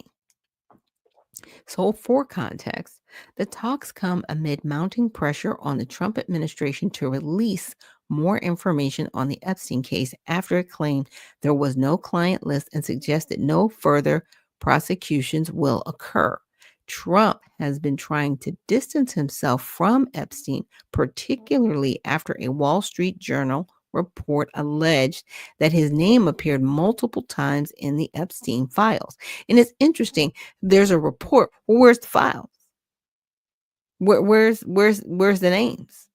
So for context, the talks come amid mounting pressure on the Trump administration to release more information on the Epstein case after it claimed there was no client list and suggested no further prosecutions will occur. Trump has been trying to distance himself from Epstein, particularly after a Wall Street Journal report alleged that his name appeared multiple times in the Epstein files. And it's interesting. There's a report. Well, where's the files? Where's the names?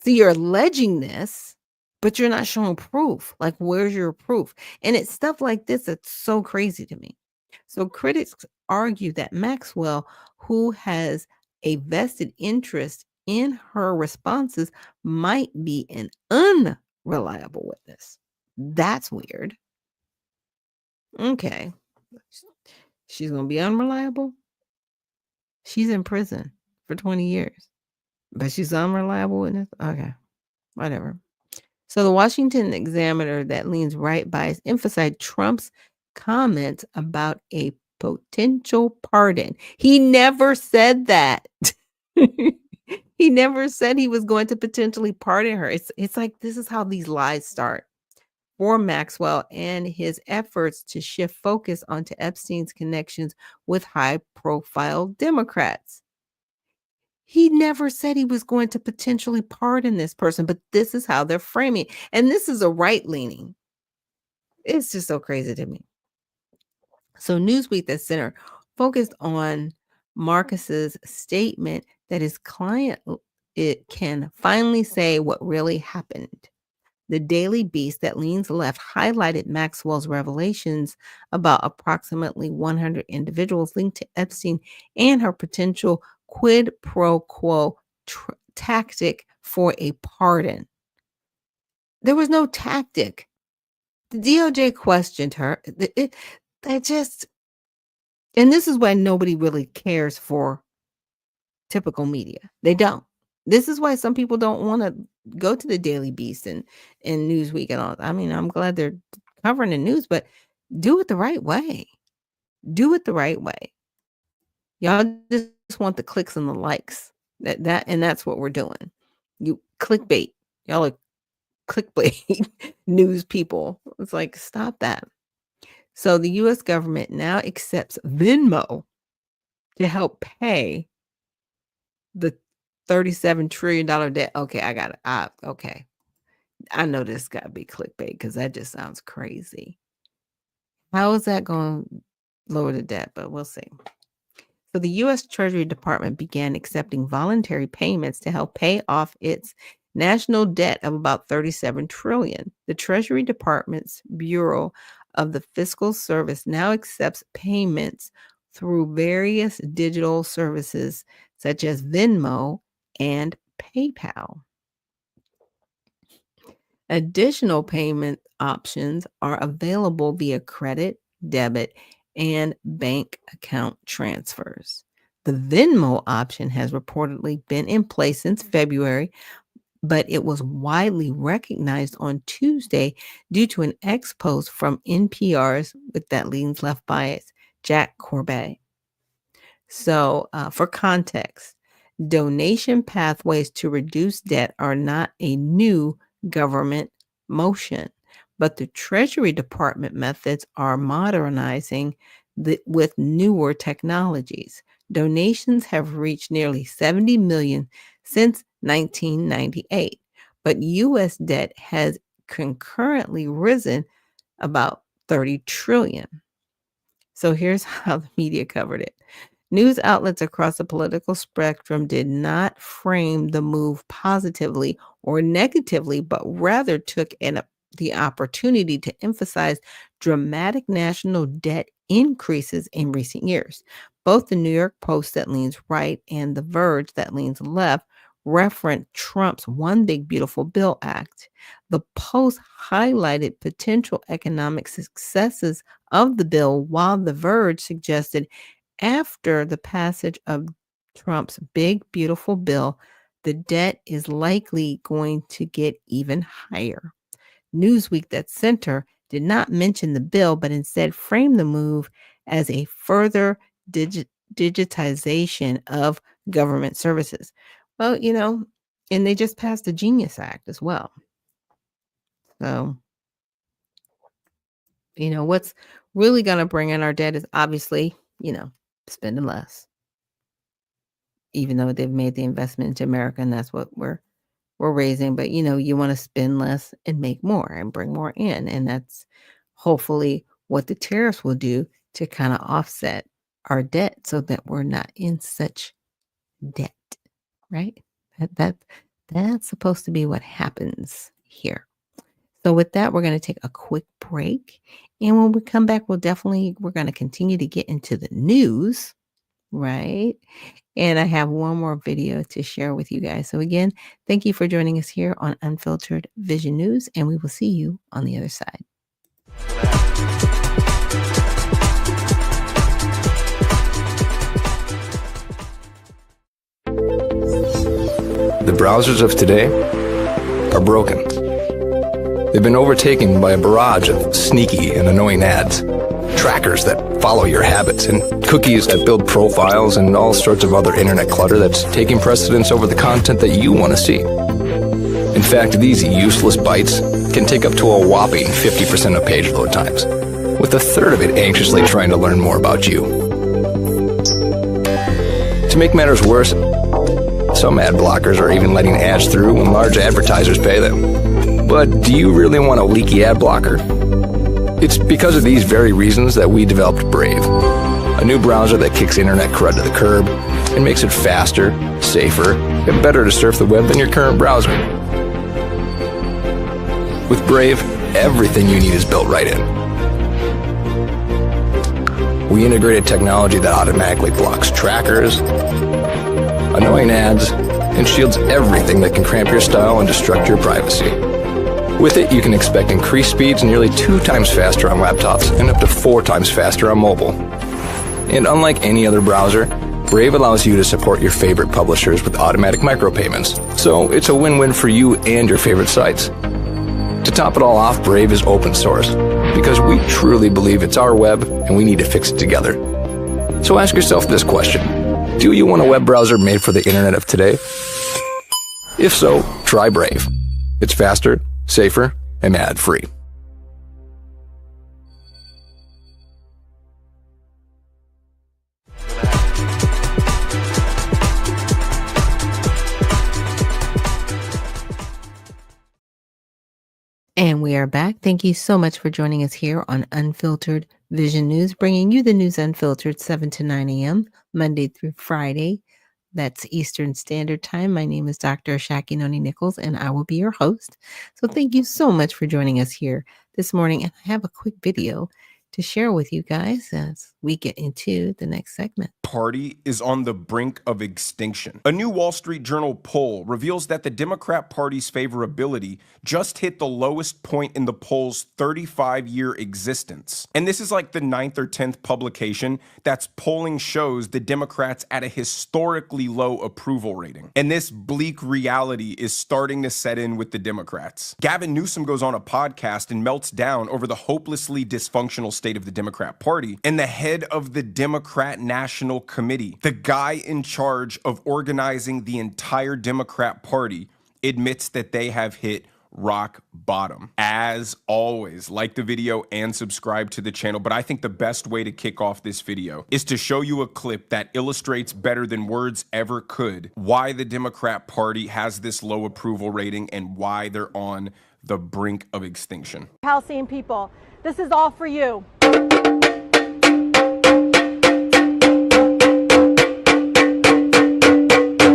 So you're alleging this, but you're not showing proof. Like, where's your proof? And it's stuff like this that's so crazy to me. So critics argue that Maxwell, who has a vested interest in her responses, might be an unreliable witness. That's weird. Okay. She's going to be unreliable? She's in prison for 20 years. But she's unreliable witness? Okay, whatever. So the Washington Examiner that leans right bias emphasized Trump's comments about a potential pardon. He never said that. He never said he was going to potentially pardon her. It's like this is how these lies start. For Maxwell and his efforts to shift focus onto Epstein's connections with high-profile Democrats. He never said he was going to potentially pardon this person, but this is how they're framing it. And this is a right-leaning. It's just so crazy to me. So Newsweek, the center, focused on Marcus's statement that his client it can finally say what really happened. The Daily Beast that leans left highlighted Maxwell's revelations about approximately 100 individuals linked to Epstein and her potential quid pro quo tactic for a pardon. There was no tactic. The DOJ questioned her. And this is why nobody really cares for typical media. They don't. This is why some people don't want to go to the Daily Beast and Newsweek and all. I mean, I'm glad they're covering the news, but do it the right way. Do it the right way. Y'all just want the clicks and the likes. And that's what we're doing. You clickbait. Y'all are clickbait news people. It's like, stop that. So the U.S. government now accepts Venmo to help pay the $37 trillion debt. Okay, I got it. Okay. I know this got to be clickbait because that just sounds crazy. How is that going to lower the debt? But we'll see. So the U.S. Treasury Department began accepting voluntary payments to help pay off its national debt of about $37 trillion. The Treasury Department's Bureau of the Fiscal Service now accepts payments through various digital services such as Venmo and PayPal. Additional payment options are available via credit, debit, and bank account transfers. The Venmo option has reportedly been in place since February, but it was widely recognized on Tuesday due to an ex-post from NPR's With That Leans Left Bias, Jack Corbett. So for context, donation pathways to reduce debt are not a new government motion, but the Treasury Department methods are modernizing with newer technologies. Donations have reached nearly 70 million since 1998, but U.S. debt has concurrently risen about 30 trillion. So here's how the media covered it. News outlets across the political spectrum did not frame the move positively or negatively, but rather took the opportunity to emphasize dramatic national debt increases in recent years. Both the New York Post that leans right and The Verge that leans left referenced Trump's One Big Beautiful Bill Act. The Post highlighted potential economic successes of the bill, while The Verge suggested after the passage of Trump's Big Beautiful Bill, the debt is likely going to get even higher. Newsweek that center did not mention the bill, but instead framed the move as a further digitization of government services. Well, and they just passed the Genius Act as well. So, what's really going to bring in our debt is obviously, spending less, even though they've made the investment into America, and that's what we're raising. But you want to spend less and make more and bring more in, and that's hopefully what the tariffs will do to kind of offset our debt, so that we're not in such debt, right? That's supposed to be what happens here. So with that, we're going to take a quick break. And when we come back, we're going to continue to get into the news, right? And I have one more video to share with you guys. So again, thank you for joining us here on Unfiltered Vision News, and we will see you on the other side. The browsers of today are broken. They've been overtaken by a barrage of sneaky and annoying ads, trackers that follow your habits, and cookies that build profiles, and all sorts of other internet clutter that's taking precedence over the content that you want to see. In fact, these useless bites can take up to a whopping 50% of page load times, with a third of it anxiously trying to learn more about you. To make matters worse, some ad blockers are even letting ads through when large advertisers pay them. But do you really want a leaky ad blocker? It's because of these very reasons that we developed Brave, a new browser that kicks internet crud to the curb and makes it faster, safer, and better to surf the web than your current browser. With Brave, everything you need is built right in. We integrated technology that automatically blocks trackers, annoying ads, and shields everything that can cramp your style and destruct your privacy. With it, you can expect increased speeds nearly 2 times faster on laptops and up to 4 times faster on mobile. And unlike any other browser, Brave allows you to support your favorite publishers with automatic micropayments, so it's a win-win for you and your favorite sites. To top it all off, Brave is open source, because we truly believe it's our web and we need to fix it together. So ask yourself this question: do you want a web browser made for the internet of today? If so, try Brave. It's faster, safer, and ad-free. And we are back. Thank you so much for joining us here on Unfiltered Vision News, bringing you the news unfiltered 7 to 9 a.m., Monday through Friday. That's Eastern Standard Time. My name is Dr. Ashaki Noni Nichols, and I will be your host. So thank you so much for joining us here this morning. And I have a quick video to share with you guys as we get into the next segment. Party is on the brink of extinction. A new Wall Street Journal poll reveals that the Democrat Party's favorability just hit the lowest point in the poll's 35-year existence. And this is like the 9th or 10th publication that's polling shows the Democrats at a historically low approval rating. And this bleak reality is starting to set in with the Democrats. Gavin Newsom goes on a podcast and melts down over the hopelessly dysfunctional state of the Democrat Party, and the head of the Democrat National Committee, the guy in charge of organizing the entire Democrat Party, admits that they have hit rock bottom. As always, like the video and subscribe to the channel, but I think the best way to kick off this video is to show you a clip that illustrates better than words ever could why the Democrat Party has this low approval rating and why they're on the brink of extinction. Halcyon people, this is all for you.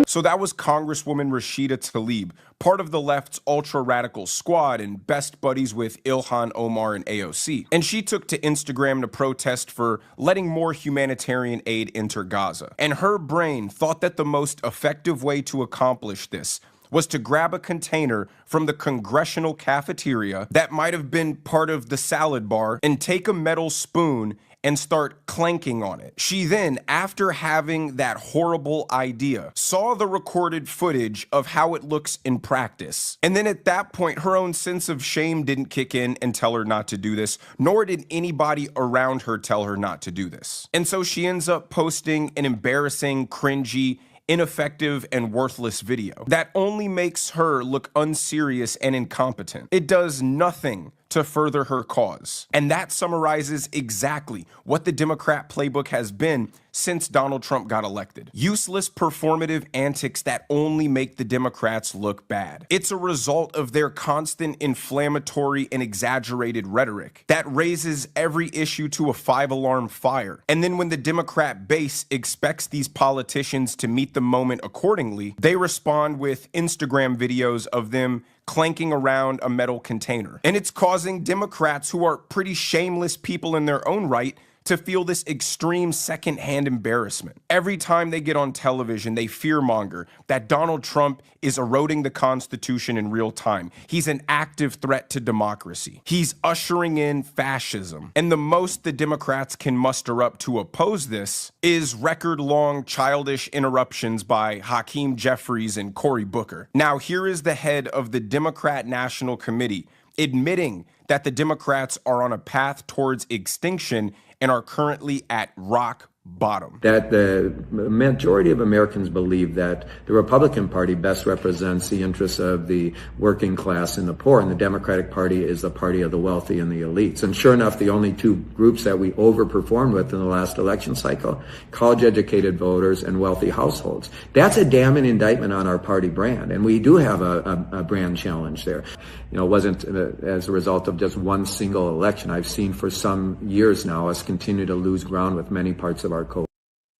So that was Congresswoman Rashida Tlaib, part of the left's ultra-radical squad and best buddies with Ilhan Omar and AOC. And she took to Instagram to protest for letting more humanitarian aid enter Gaza. And her brain thought that the most effective way to accomplish this was to grab a container from the congressional cafeteria that might have been part of the salad bar and take a metal spoon and start clanking on it. She then, after having that horrible idea, saw the recorded footage of how it looks in practice. And then at that point, her own sense of shame didn't kick in and tell her not to do this, nor did anybody around her tell her not to do this. And so she ends up posting an embarrassing, cringy, ineffective, and worthless video that only makes her look unserious and incompetent. It does nothing to further her cause. And that summarizes exactly what the Democrat playbook has been since Donald Trump got elected. Useless performative antics that only make the Democrats look bad. It's a result of their constant inflammatory and exaggerated rhetoric that raises every issue to a 5-alarm fire. And then when the Democrat base expects these politicians to meet the moment accordingly, they respond with Instagram videos of them clanking around a metal container. And it's causing Democrats, who are pretty shameless people in their own right, to feel this extreme secondhand embarrassment. Every time they get on television, they fearmonger that Donald Trump is eroding the Constitution in real time. He's an active threat to democracy. He's ushering in fascism. And the most the Democrats can muster up to oppose this is record-long childish interruptions by Hakeem Jeffries and Cory Booker. Now, here is the head of the Democrat National Committee admitting that the Democrats are on a path towards extinction and are currently at rock bottom. That the majority of Americans believe that the Republican Party best represents the interests of the working class and the poor, and the Democratic Party is the party of the wealthy and the elites. And sure enough, the only two groups that we overperformed with in the last election cycle, college-educated voters and wealthy households. That's a damning indictment on our party brand, and we do have a brand challenge there. You know, it wasn't as a result of just one single election. I've seen for some years now us continue to lose ground with many parts of our code.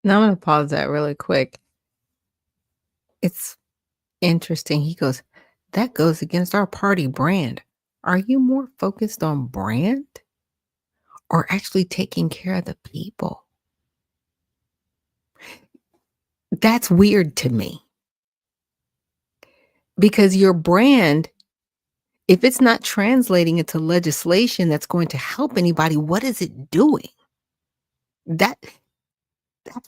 Now I'm going to pause that really quick. It's interesting. He goes, that goes against our party brand. Are you more focused on brand or actually taking care of the people? That's weird to me. Because your brand, if it's not translating into legislation that's going to help anybody, what is it doing? That's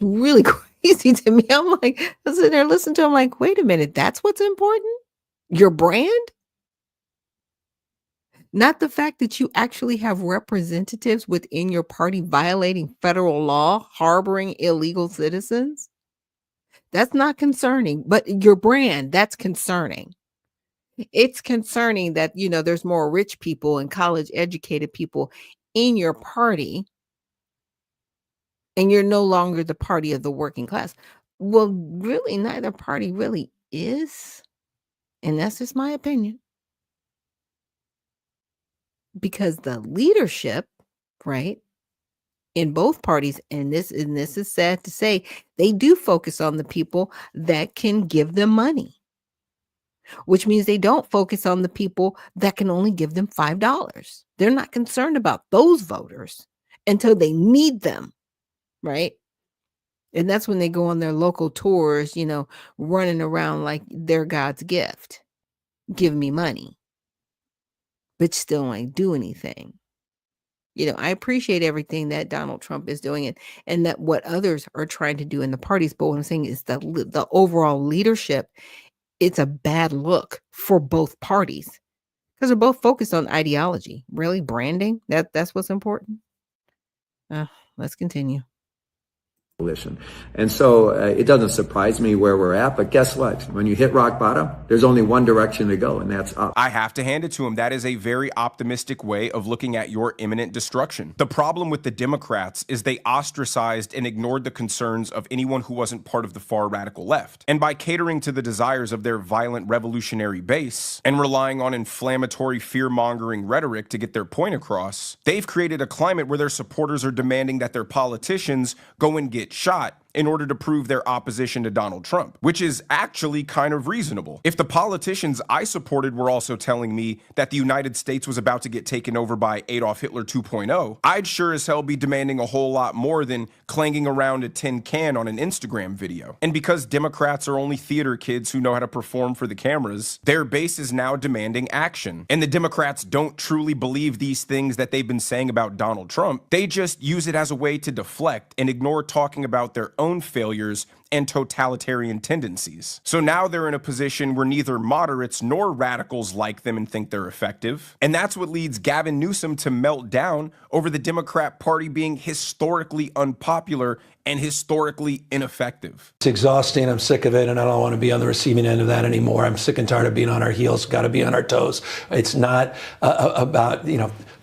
really crazy to me. I'm like, I'm sitting there listening to him like, wait a minute, that's what's important? Your brand? Not the fact that you actually have representatives within your party violating federal law, harboring illegal citizens? That's not concerning, but your brand, that's concerning. It's concerning that, you know, there's more rich people and college educated people in your party, and you're no longer the party of the working class. Well, really, neither party really is. And that's just my opinion. Because the leadership, right, in both parties, and this is sad to say, they do focus on the people that can give them money, which means they don't focus on the people that can only give them $5. They're not concerned about those voters until they need them, right? And that's when they go on their local tours, you know, running around like they're God's gift. Give me money, but still ain't do anything. You know, I appreciate everything that Donald Trump is doing and that what others are trying to do in the parties. But what I'm saying is the overall leadership, it's a bad look for both parties because they're both focused on ideology. Really, branding, that's what's important. Let's continue. And so it doesn't surprise me where we're at, but guess what? When you hit rock bottom, there's only one direction to go, and that's up. I have to hand it to him. That is a very optimistic way of looking at your imminent destruction. The problem with the Democrats is they ostracized and ignored the concerns of anyone who wasn't part of the far radical left. And by catering to the desires of their violent revolutionary base and relying on inflammatory fear-mongering rhetoric to get their point across, they've created a climate where their supporters are demanding that their politicians go and get shot in order to prove their opposition to Donald Trump, which is actually kind of reasonable. If the politicians I supported were also telling me that the United States was about to get taken over by Adolf Hitler 2.0, I'd sure as hell be demanding a whole lot more than clanging around a tin can on an Instagram video. And because Democrats are only theater kids who know how to perform for the cameras, their base is now demanding action. And the Democrats don't truly believe these things that they've been saying about Donald Trump. They just use it as a way to deflect and ignore talking about their own failures and totalitarian tendencies. So now they're in a position where neither moderates nor radicals like them and think they're effective. And that's what leads Gavin Newsom to melt down over the Democrat Party being historically unpopular and historically ineffective. It's exhausting. I'm sick of it, and I don't want to be on the receiving end of that anymore. I'm sick and tired of being on our heels. Got to be on our toes. It's not about,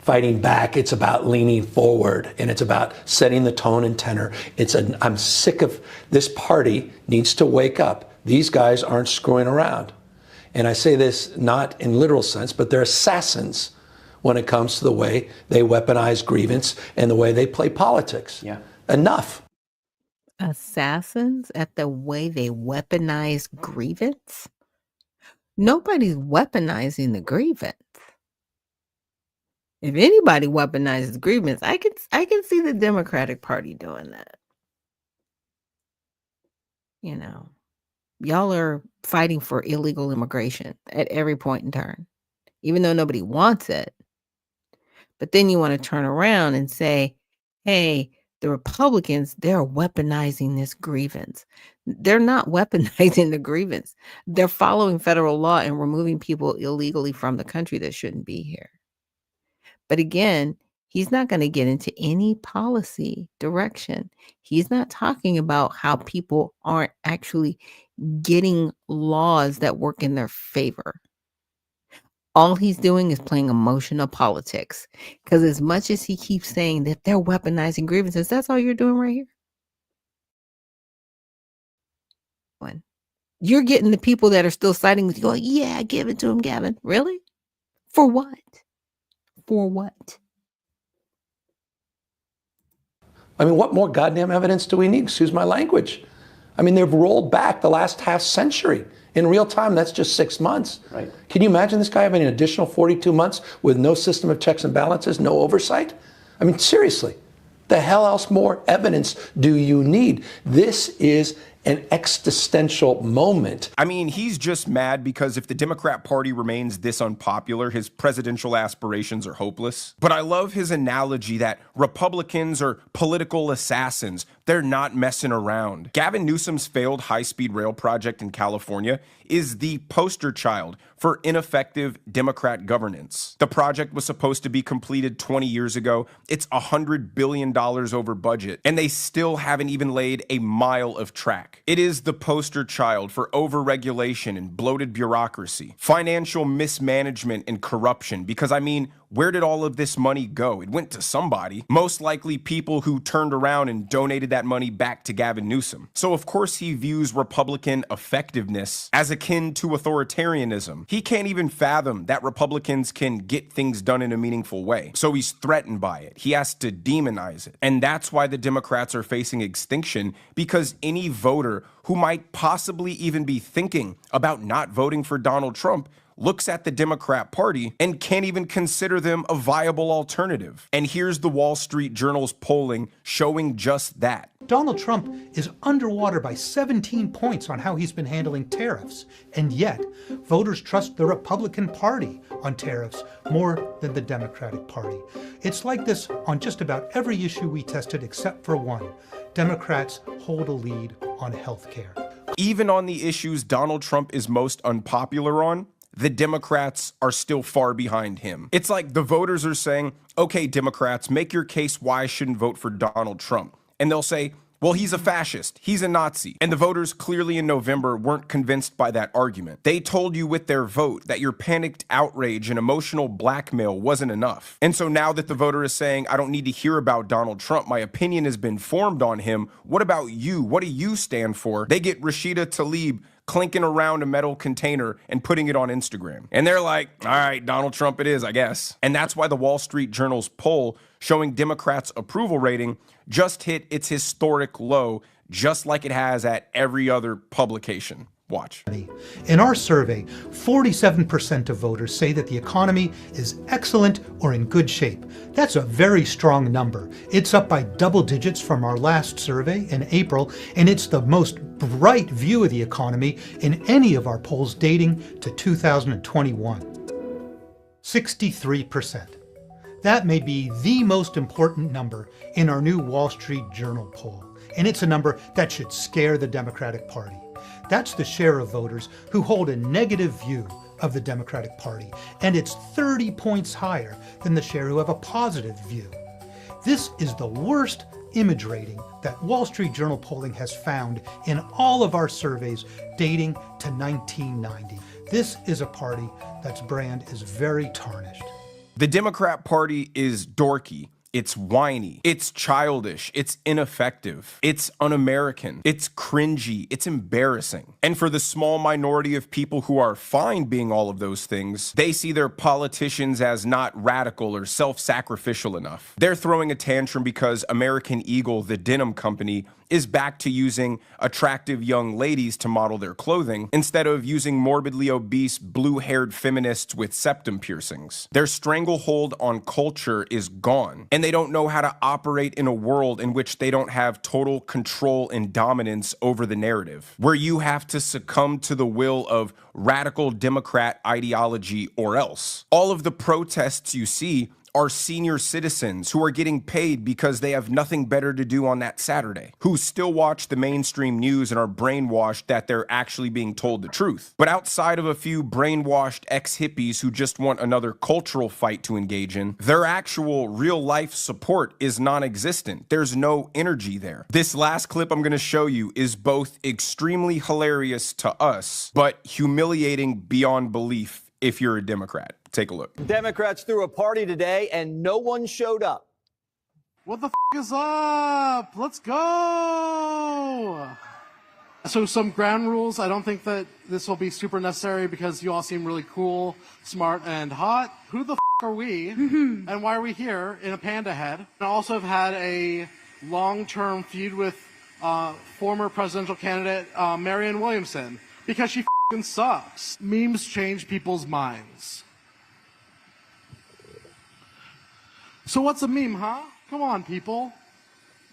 fighting back. It's about leaning forward, and it's about setting the tone and tenor. I'm sick of this party needs to wake up. These guys aren't screwing around. And I say this not in literal sense, but they're assassins when it comes to the way they weaponize grievance and the way they play politics. Yeah. Enough. Assassins at the way they weaponize grievance? Nobody's weaponizing the grievance. If anybody weaponizes grievance, I can see the Democratic Party doing that. You know, y'all are fighting for illegal immigration at every point in turn, even though nobody wants it. But then you want to turn around and say, hey, the Republicans, they're weaponizing this grievance. They're not weaponizing the grievance. They're following federal law and removing people illegally from the country that shouldn't be here. But again, he's not going to get into any policy direction. He's not talking about how people aren't actually getting laws that work in their favor. All he's doing is playing emotional politics. Because as much as he keeps saying that they're weaponizing grievances, that's all you're doing right here. You're getting the people that are still siding with you going, yeah, give it to him, Gavin. Really? For what? For what? I mean, what more goddamn evidence do we need? Excuse my language. I mean, they've rolled back the last half century. In real time, that's just 6 months. Right. Can you imagine this guy having an additional 42 months with no system of checks and balances, no oversight? I mean, seriously, the hell else more evidence do you need? This is an existential moment. I mean, he's just mad because if the Democrat Party remains this unpopular, his presidential aspirations are hopeless. But I love his analogy that Republicans are political assassins. They're not messing around. Gavin Newsom's failed high-speed rail project in California is the poster child for ineffective Democrat governance. The project was supposed to be completed 20 years ago. It's $100 billion over budget, and they still haven't even laid a mile of track. It is the poster child for overregulation and bloated bureaucracy, financial mismanagement and corruption, because I mean, where did all of this money go? It went to somebody, most likely people who turned around and donated that money back to Gavin Newsom. So of course he views Republican effectiveness as akin to authoritarianism. He can't even fathom that Republicans can get things done in a meaningful way. So he's threatened by it. He has to demonize it. And that's why the Democrats are facing extinction, because any voter who might possibly even be thinking about not voting for Donald Trump looks at the Democrat Party and can't even consider them a viable alternative. And here's the Wall Street Journal's polling showing just that. Donald Trump is underwater by 17 points on how he's been handling tariffs. And yet, voters trust the Republican Party on tariffs more than the Democratic Party. It's like this on just about every issue we tested except for one. Democrats hold a lead on health care. Even on the issues Donald Trump is most unpopular on, the Democrats are still far behind him. It's like the voters are saying, okay, Democrats, make your case why I shouldn't vote for Donald Trump. And they'll say, well, he's a fascist, he's a Nazi. And the voters clearly in November weren't convinced by that argument. They told you with their vote that your panicked outrage and emotional blackmail wasn't enough. And so now that the voter is saying, I don't need to hear about Donald Trump, my opinion has been formed on him, what about you? What do you stand for? They get Rashida Tlaib clinking around a metal container and putting it on Instagram. And they're like, all right, Donald Trump it is, I guess. And that's why the Wall Street Journal's poll showing Democrats' approval rating just hit its historic low, just like it has at every other publication. Watch. In our survey, 47% of voters say that the economy is excellent or in good shape. That's a very strong number. It's up by double digits from our last survey in April, and it's the most bright view of the economy in any of our polls dating to 2021. 63%. That may be the most important number in our new Wall Street Journal poll, and it's a number that should scare the Democratic Party. That's the share of voters who hold a negative view of the Democratic Party, and it's 30 points higher than the share who have a positive view. This is the worst image rating that Wall Street Journal polling has found in all of our surveys dating to 1990. This is a party that's brand is very tarnished. The Democrat Party is dorky. It's whiny, it's childish, it's ineffective, it's un-American, it's cringy, it's embarrassing. And for the small minority of people who are fine being all of those things, they see their politicians as not radical or self-sacrificial enough. They're throwing a tantrum because American Eagle, the denim company, is back to using attractive young ladies to model their clothing instead of using morbidly obese, blue-haired feminists with septum piercings. Their stranglehold on culture is gone, and they don't know how to operate in a world in which they don't have total control and dominance over the narrative, where you have to succumb to the will of radical Democrat ideology or else. All of the protests you see are senior citizens who are getting paid because they have nothing better to do on that Saturday, who still watch the mainstream news and are brainwashed that they're actually being told the truth. But outside of a few brainwashed ex-hippies who just want another cultural fight to engage in, their actual real-life support is non-existent. There's no energy there. This last clip I'm going to show you is both extremely hilarious to us, but humiliating beyond belief if you're a Democrat. Take a look. Democrats threw a party today and no one showed up. What the is up? Let's go! So some ground rules. I don't think that this will be super necessary because you all seem really cool, smart, and hot. Who the are we? And why are we here in a panda head? I also have had a long-term feud with former presidential candidate Marianne Williamson because she sucks. Memes change people's minds. So what's a meme, huh? Come on, people.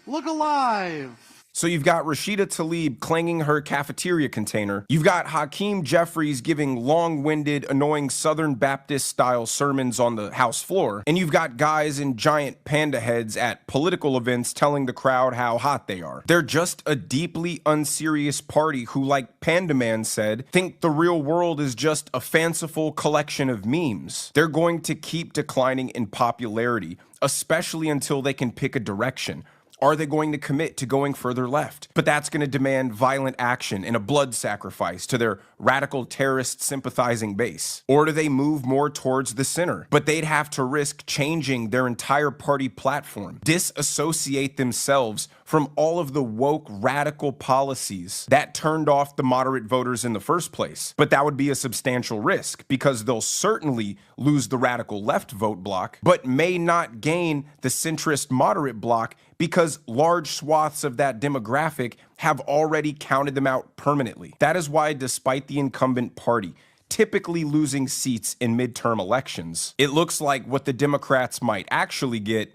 Look alive. So you've got Rashida Tlaib clanging her cafeteria container. You've got Hakeem Jeffries giving long-winded, annoying Southern Baptist-style sermons on the House floor. And you've got guys in giant panda heads at political events telling the crowd how hot they are. They're just a deeply unserious party who, like Panda Man said, think the real world is just a fanciful collection of memes. They're going to keep declining in popularity, especially until they can pick a direction. Are they going to commit to going further left? But that's going to demand violent action and a blood sacrifice to their radical terrorist sympathizing base. Or do they move more towards the center? But they'd have to risk changing their entire party platform, disassociate themselves from all of the woke radical policies that turned off the moderate voters in the first place. But that would be a substantial risk because they'll certainly lose the radical left vote block, but may not gain the centrist moderate block because large swaths of that demographic have already counted them out permanently. That is why, despite the incumbent party typically losing seats in midterm elections, it looks like what the Democrats might actually get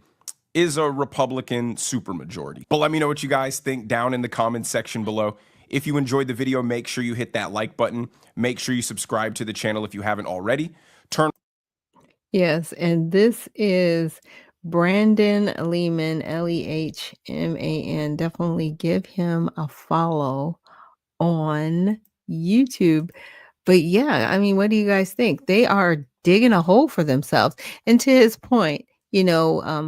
is a Republican supermajority. But let me know what you guys think down in the comments section below. If you enjoyed the video, make sure you hit that like button. Make sure you subscribe to the channel if you haven't already. Yes, and this is Brandon Lehman, Lehman. Definitely give him a follow on YouTube. But yeah, I mean, what do you guys think? They are digging a hole for themselves. And to his point,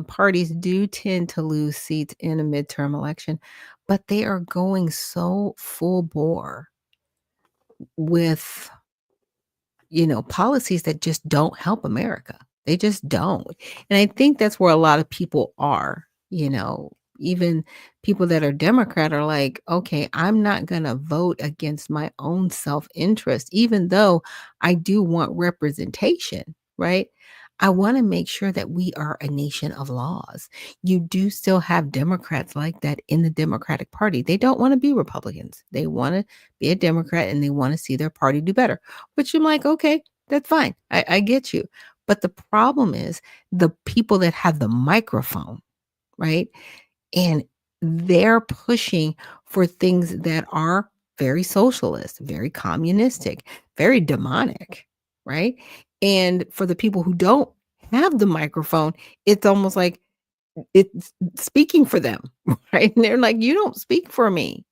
parties do tend to lose seats in a midterm election, but they are going so full bore with policies that just don't help America. They just don't. And I think that's where a lot of people are, even people that are Democrat are like, okay, I'm not going to vote against my own self-interest, even though I do want representation, right? I want to make sure that we are a nation of laws. You do still have Democrats like that in the Democratic Party. They don't want to be Republicans. They want to be a Democrat and they want to see their party do better, which I'm like, okay, that's fine. I get you. But the problem is the people that have the microphone, right? And they're pushing for things that are very socialist, very communistic, very demonic, right? And for the people who don't have the microphone, it's almost like it's speaking for them, right? And they're like, you don't speak for me.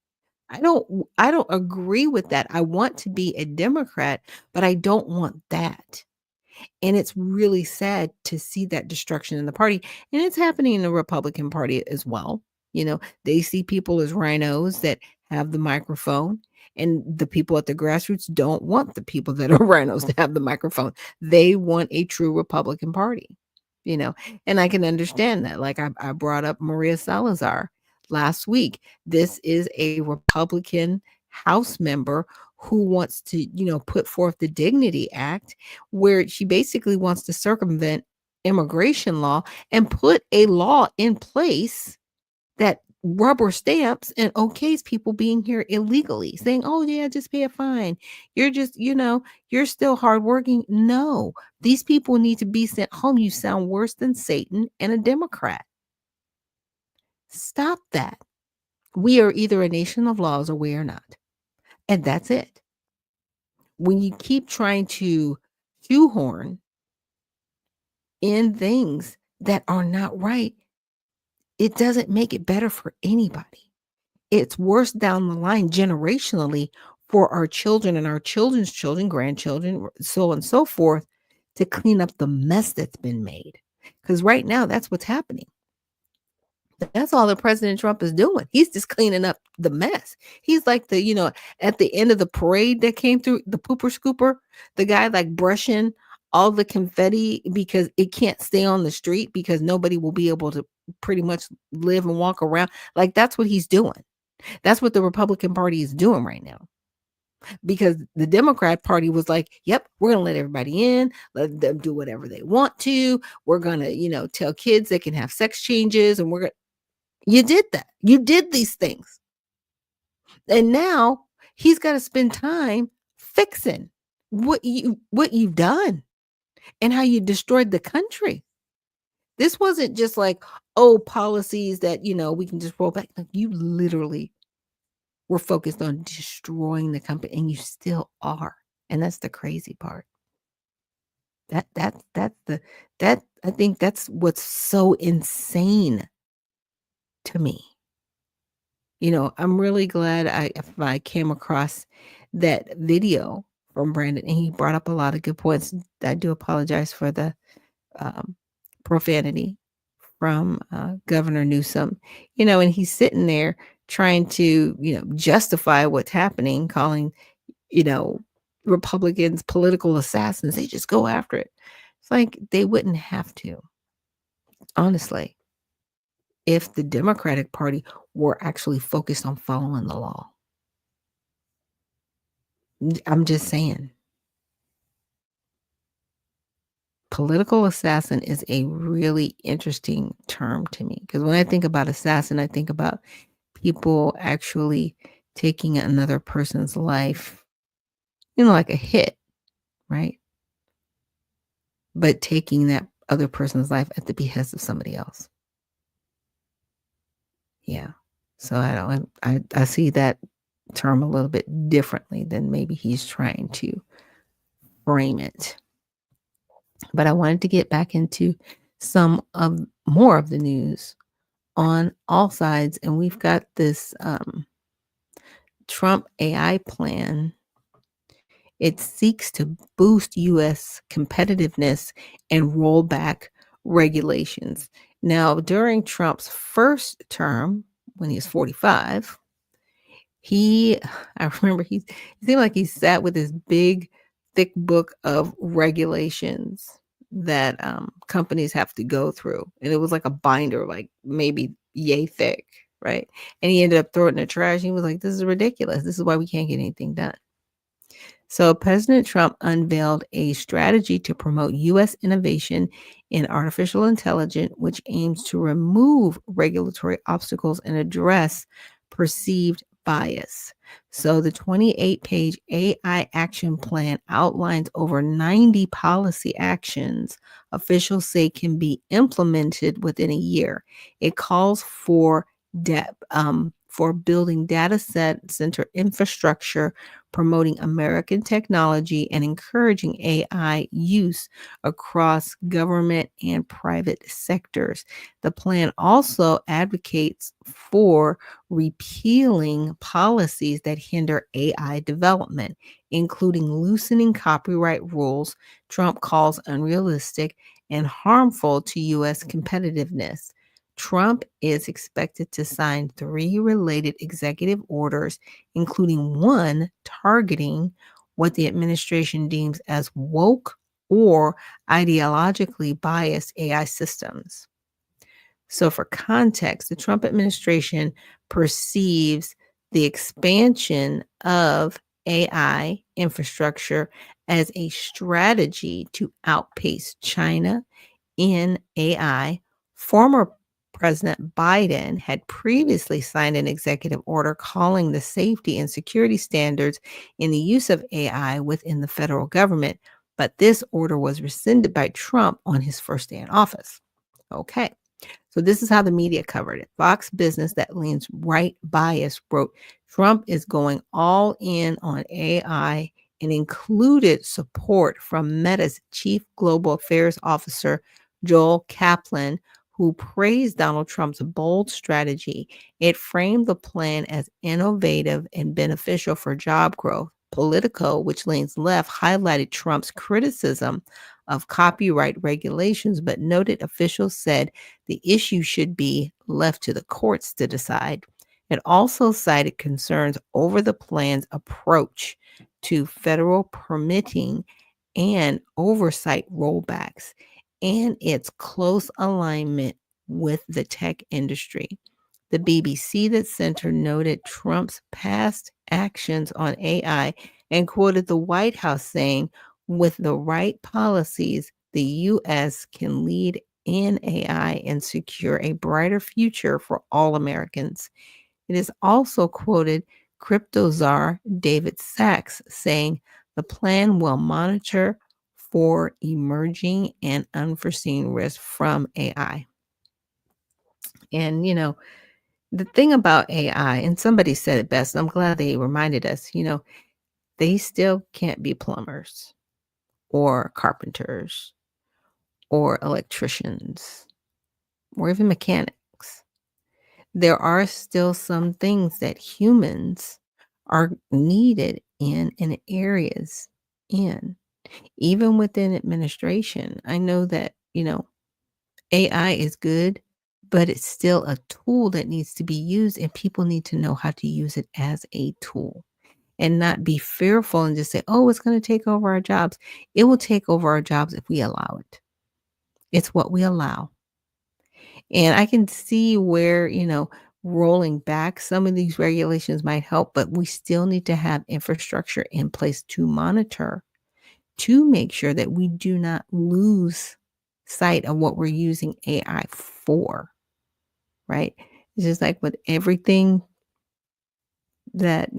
I don't agree with that. I want to be a Democrat, but I don't want that. And it's really sad to see that destruction in the party. And it's happening in the Republican Party as well. They see people as rhinos that have the microphone, and the people at the grassroots don't want the people that are rhinos to have the microphone. They want a true Republican Party, and I can understand that. Like I brought up Maria Salazar last week. This is a Republican House member who wants to, put forth the Dignity Act, where she basically wants to circumvent immigration law and put a law in place that rubber stamps and okays people being here illegally, saying, oh, yeah, just pay a fine. You're just, you're still hardworking. No, these people need to be sent home. You sound worse than Satan and a Democrat. Stop that. We are either a nation of laws or we are not. And that's it. When you keep trying to shoehorn in things that are not right, it doesn't make it better for anybody. It's worse down the line generationally for our children and our children's children, grandchildren, so on and so forth, to clean up the mess that's been made. Because right now, that's what's happening. That's all that President Trump is doing. He's just cleaning up the mess. He's like at the end of the parade that came through, the pooper scooper, the guy like brushing all the confetti because it can't stay on the street because nobody will be able to pretty much live and walk around. Like that's what he's doing. That's what the Republican Party is doing right now. Because the Democrat Party was like, yep, we're going to let everybody in, let them do whatever they want to. We're going to, tell kids they can have sex changes and you did that. You did these things. And now he's got to spend time fixing what you've done and how you destroyed the country. This wasn't just like, policies that, we can just roll back. Like, you literally were focused on destroying the company and you still are. And that's the crazy part. I think that's what's so insane to me. I'm really glad I came across that video from Brandon, and he brought up a lot of good points. I do apologize for the profanity from Governor Newsom, and he's sitting there trying to, justify what's happening, calling, Republicans political assassins. They just go after it. It's like they wouldn't have to, honestly, if the Democratic Party were actually focused on following the law. I'm just saying. Political assassin is a really interesting term to me because when I think about assassin, I think about people actually taking another person's life, like a hit, right? But taking that other person's life at the behest of somebody else. Yeah. So I see that term a little bit differently than maybe he's trying to frame it. But I wanted to get back into more of the news on all sides, and we've got this Trump AI plan. It seeks to boost U.S. competitiveness and roll back regulations. Now, during Trump's first term, when he was 45, I remember he seemed like he sat with this big, thick book of regulations that companies have to go through. And it was like a binder, like maybe yay thick, right? And he ended up throwing it in the trash. He was like, this is ridiculous. This is why we can't get anything done. So President Trump unveiled a strategy to promote U.S. innovation in artificial intelligence, which aims to remove regulatory obstacles and address perceived bias. So the 28-page AI action plan outlines over 90 policy actions officials say can be implemented within a year. It calls for building data center infrastructure, promoting American technology, and encouraging AI use across government and private sectors. The plan also advocates for repealing policies that hinder AI development, including loosening copyright rules Trump calls unrealistic and harmful to U.S. competitiveness. Trump is expected to sign 3 related executive orders, including one targeting what the administration deems as woke or ideologically biased AI systems. So for context, the Trump administration perceives the expansion of AI infrastructure as a strategy to outpace China in AI. Former President Biden had previously signed an executive order calling the safety and security standards in the use of AI within the federal government, but this order was rescinded by Trump on his first day in office. Okay. So this is how the media covered it. Fox Business, that leans right bias, wrote Trump is going all in on AI and included support from Meta's chief global affairs officer, Joel Kaplan, who praised Donald Trump's bold strategy. It framed the plan as innovative and beneficial for job growth. Politico, which leans left, highlighted Trump's criticism of copyright regulations, but noted officials said the issue should be left to the courts to decide. It also cited concerns over the plan's approach to federal permitting and oversight rollbacks and its close alignment with the tech industry. The BBC that center noted Trump's past actions on AI and quoted the White House saying, with the right policies, the U.S. can lead in AI and secure a brighter future for all Americans. It is also quoted crypto czar David Sachs saying the plan will monitor for emerging and unforeseen risks from AI. And, the thing about AI, and somebody said it best, I'm glad they reminded us, they still can't be plumbers or carpenters or electricians or even mechanics. There are still some things that humans are needed in areas in, even within administration. I know that, AI is good, but it's still a tool that needs to be used, and people need to know how to use it as a tool and not be fearful and just say, oh, it's going to take over our jobs. It will take over our jobs if we allow it. It's what we allow. And I can see where, rolling back some of these regulations might help, but we still need to have infrastructure in place to monitor, to make sure that we do not lose sight of what we're using AI for, right? It's just like with everything that,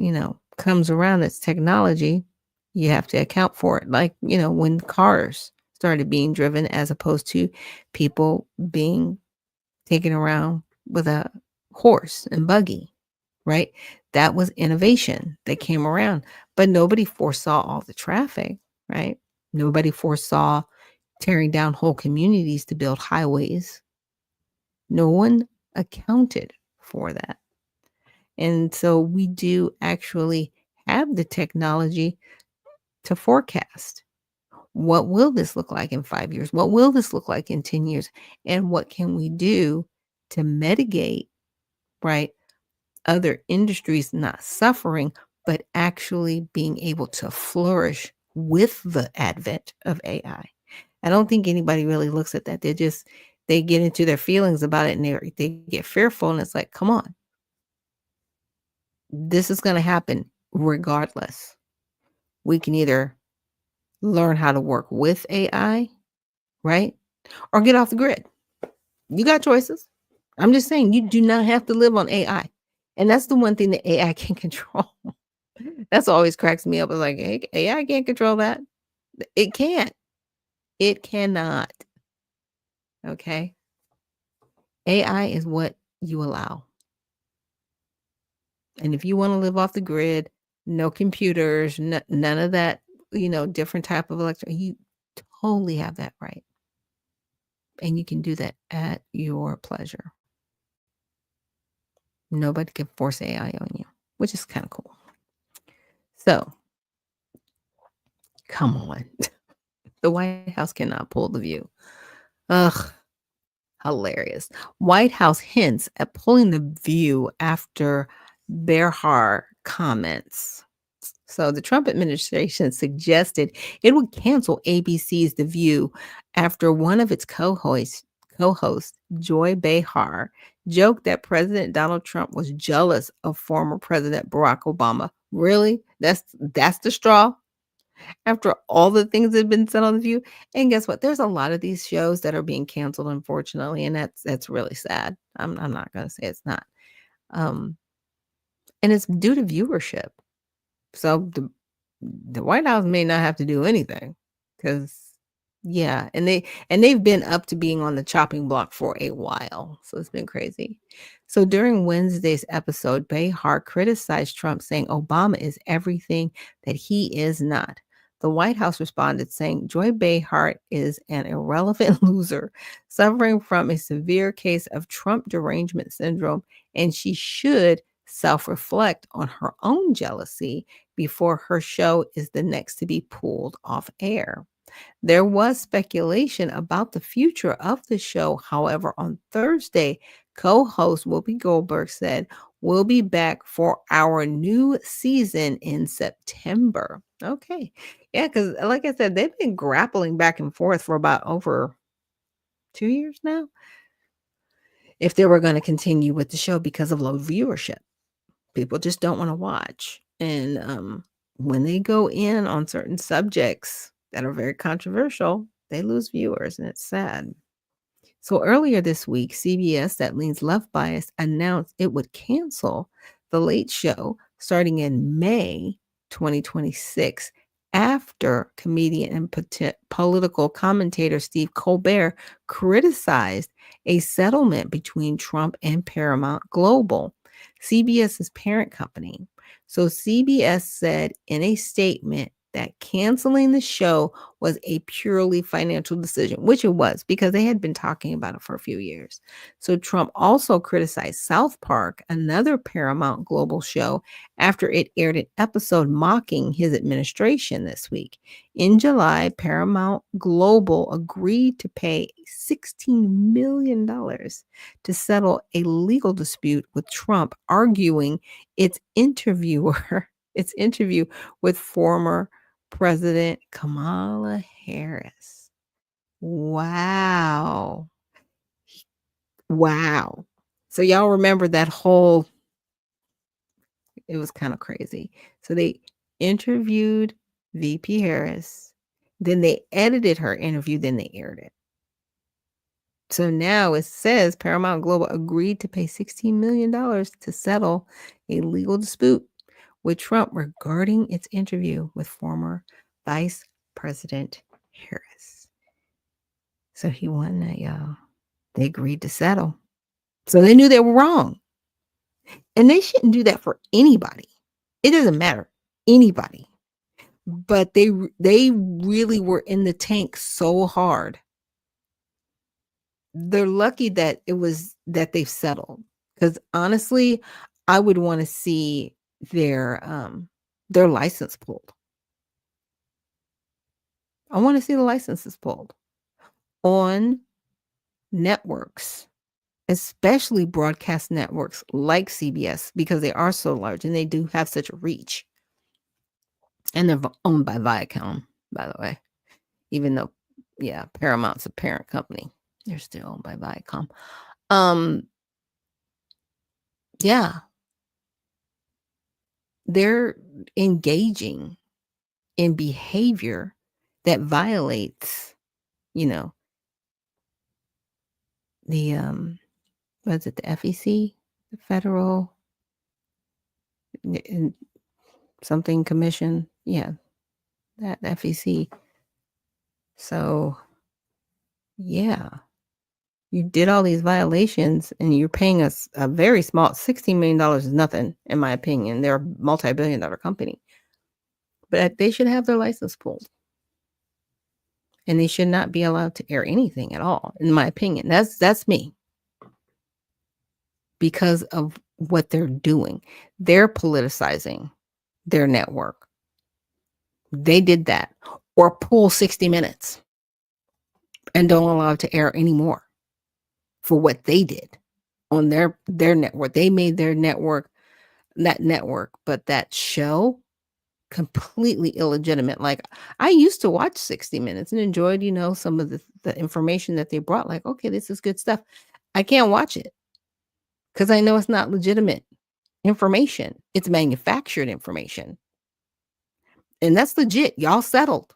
comes around that's technology, you have to account for it. Like, when cars started being driven as opposed to people being taken around with a horse and buggy, right? That was innovation that came around, but nobody foresaw all the traffic, right? Nobody foresaw tearing down whole communities to build highways. No one accounted for that. And so we do actually have the technology to forecast. What will this look like in 5 years? What will this look like in 10 years? And what can we do to mitigate, right, other industries not suffering, but actually being able to flourish with the advent of AI? I don't think anybody really looks at that. They get into their feelings about it and they get fearful. And it's like, come on, this is going to happen regardless. We can either learn how to work with AI, right? Or get off the grid. You got choices. I'm just saying, you do not have to live on AI. And that's the one thing that AI can control. That's always cracks me up. It's like, hey, AI can't control that. It can't. It cannot. Okay. AI is what you allow. And if you want to live off the grid, no computers, none of that, different type of you totally have that right. And you can do that at your pleasure. Nobody can force AI on you, which is kind of cool. So, come on. The White House cannot pull the view. Ugh, hilarious. White House hints at pulling the view after Behar comments. So the Trump administration suggested it would cancel ABC's The View after one of its co-hosts, Joy Behar, joked that President Donald Trump was jealous of former President Barack Obama. Really? That's the straw? after all the things that have been said on The View. And guess what? There's a lot of these shows that are being canceled, unfortunately, and that's really sad. I'm not gonna say it's not. Um, and it's due to viewership. So the White House may not have to do anything because yeah, and they've been up to being on the chopping block for a while. So it's been crazy. So during Wednesday's episode, Behar criticized Trump, saying Obama is everything that he is not. The White House responded saying Joy Behar is an irrelevant loser suffering from a severe case of Trump derangement syndrome, and she should self-reflect on her own jealousy before her show is the next to be pulled off air. There was speculation about the future of the show. However, on Thursday, co host Whoopi Goldberg said, "We'll be back for our new season in September." Okay. Yeah, because like I said, they've been grappling back and forth for about over 2 years now if they were going to continue with the show because of low viewership. People just don't want to watch. And when they go in on certain subjects that are very controversial, they lose viewers, and it's sad. So earlier this week, CBS, that leans left bias, announced it would cancel The Late Show starting in May 2026 after comedian and political commentator Steve Colbert criticized a settlement between Trump and Paramount Global, CBS's parent company. So CBS said in a statement that canceling the show was a purely financial decision, which it was because they had been talking about it for a few years. So Trump also criticized South Park, another Paramount Global show, after it aired an episode mocking his administration this week. In July, Paramount Global agreed to pay $16 million to settle a legal dispute with Trump, arguing its interview with former President Kamala Harris. Wow. Wow. So y'all remember that whole, it was kind of crazy. So they interviewed VP Harris, then they edited her interview, then they aired it. So now it says Paramount Global agreed to pay $16 million to settle a legal dispute with Trump regarding its interview with former Vice President Harris. So he won that, y'all. They agreed to settle. So they knew they were wrong. And they shouldn't do that for anybody. It doesn't matter. Anybody. But they really were in the tank so hard. They're lucky that they've settled. Because honestly, I would want to see their license pulled. I want to see the licenses pulled on networks, especially broadcast networks like CBS, because they are so large and they do have such a reach. And they're owned by Viacom, by the way. Even though, yeah, Paramount's a parent company, they're still owned by Viacom. Yeah. They're engaging in behavior that violates, the what's it, the FEC, the Federal something commission, yeah, that FEC. So yeah, you did all these violations and you're paying us a very small $16 million is nothing, in my opinion. They're a multi-billion-dollar company, but they should have their license pulled. And they should not be allowed to air anything at all, in my opinion. That's me. Because of what they're doing. They're politicizing their network. They did that. Or pull 60 Minutes and don't allow it to air anymore for what they did on their network. They made their network, but that show completely illegitimate. Like, I used to watch 60 Minutes and enjoyed, some of the information that they brought. Like, okay, this is good stuff. I can't watch it because I know it's not legitimate information. It's manufactured information. And that's legit. Y'all settled.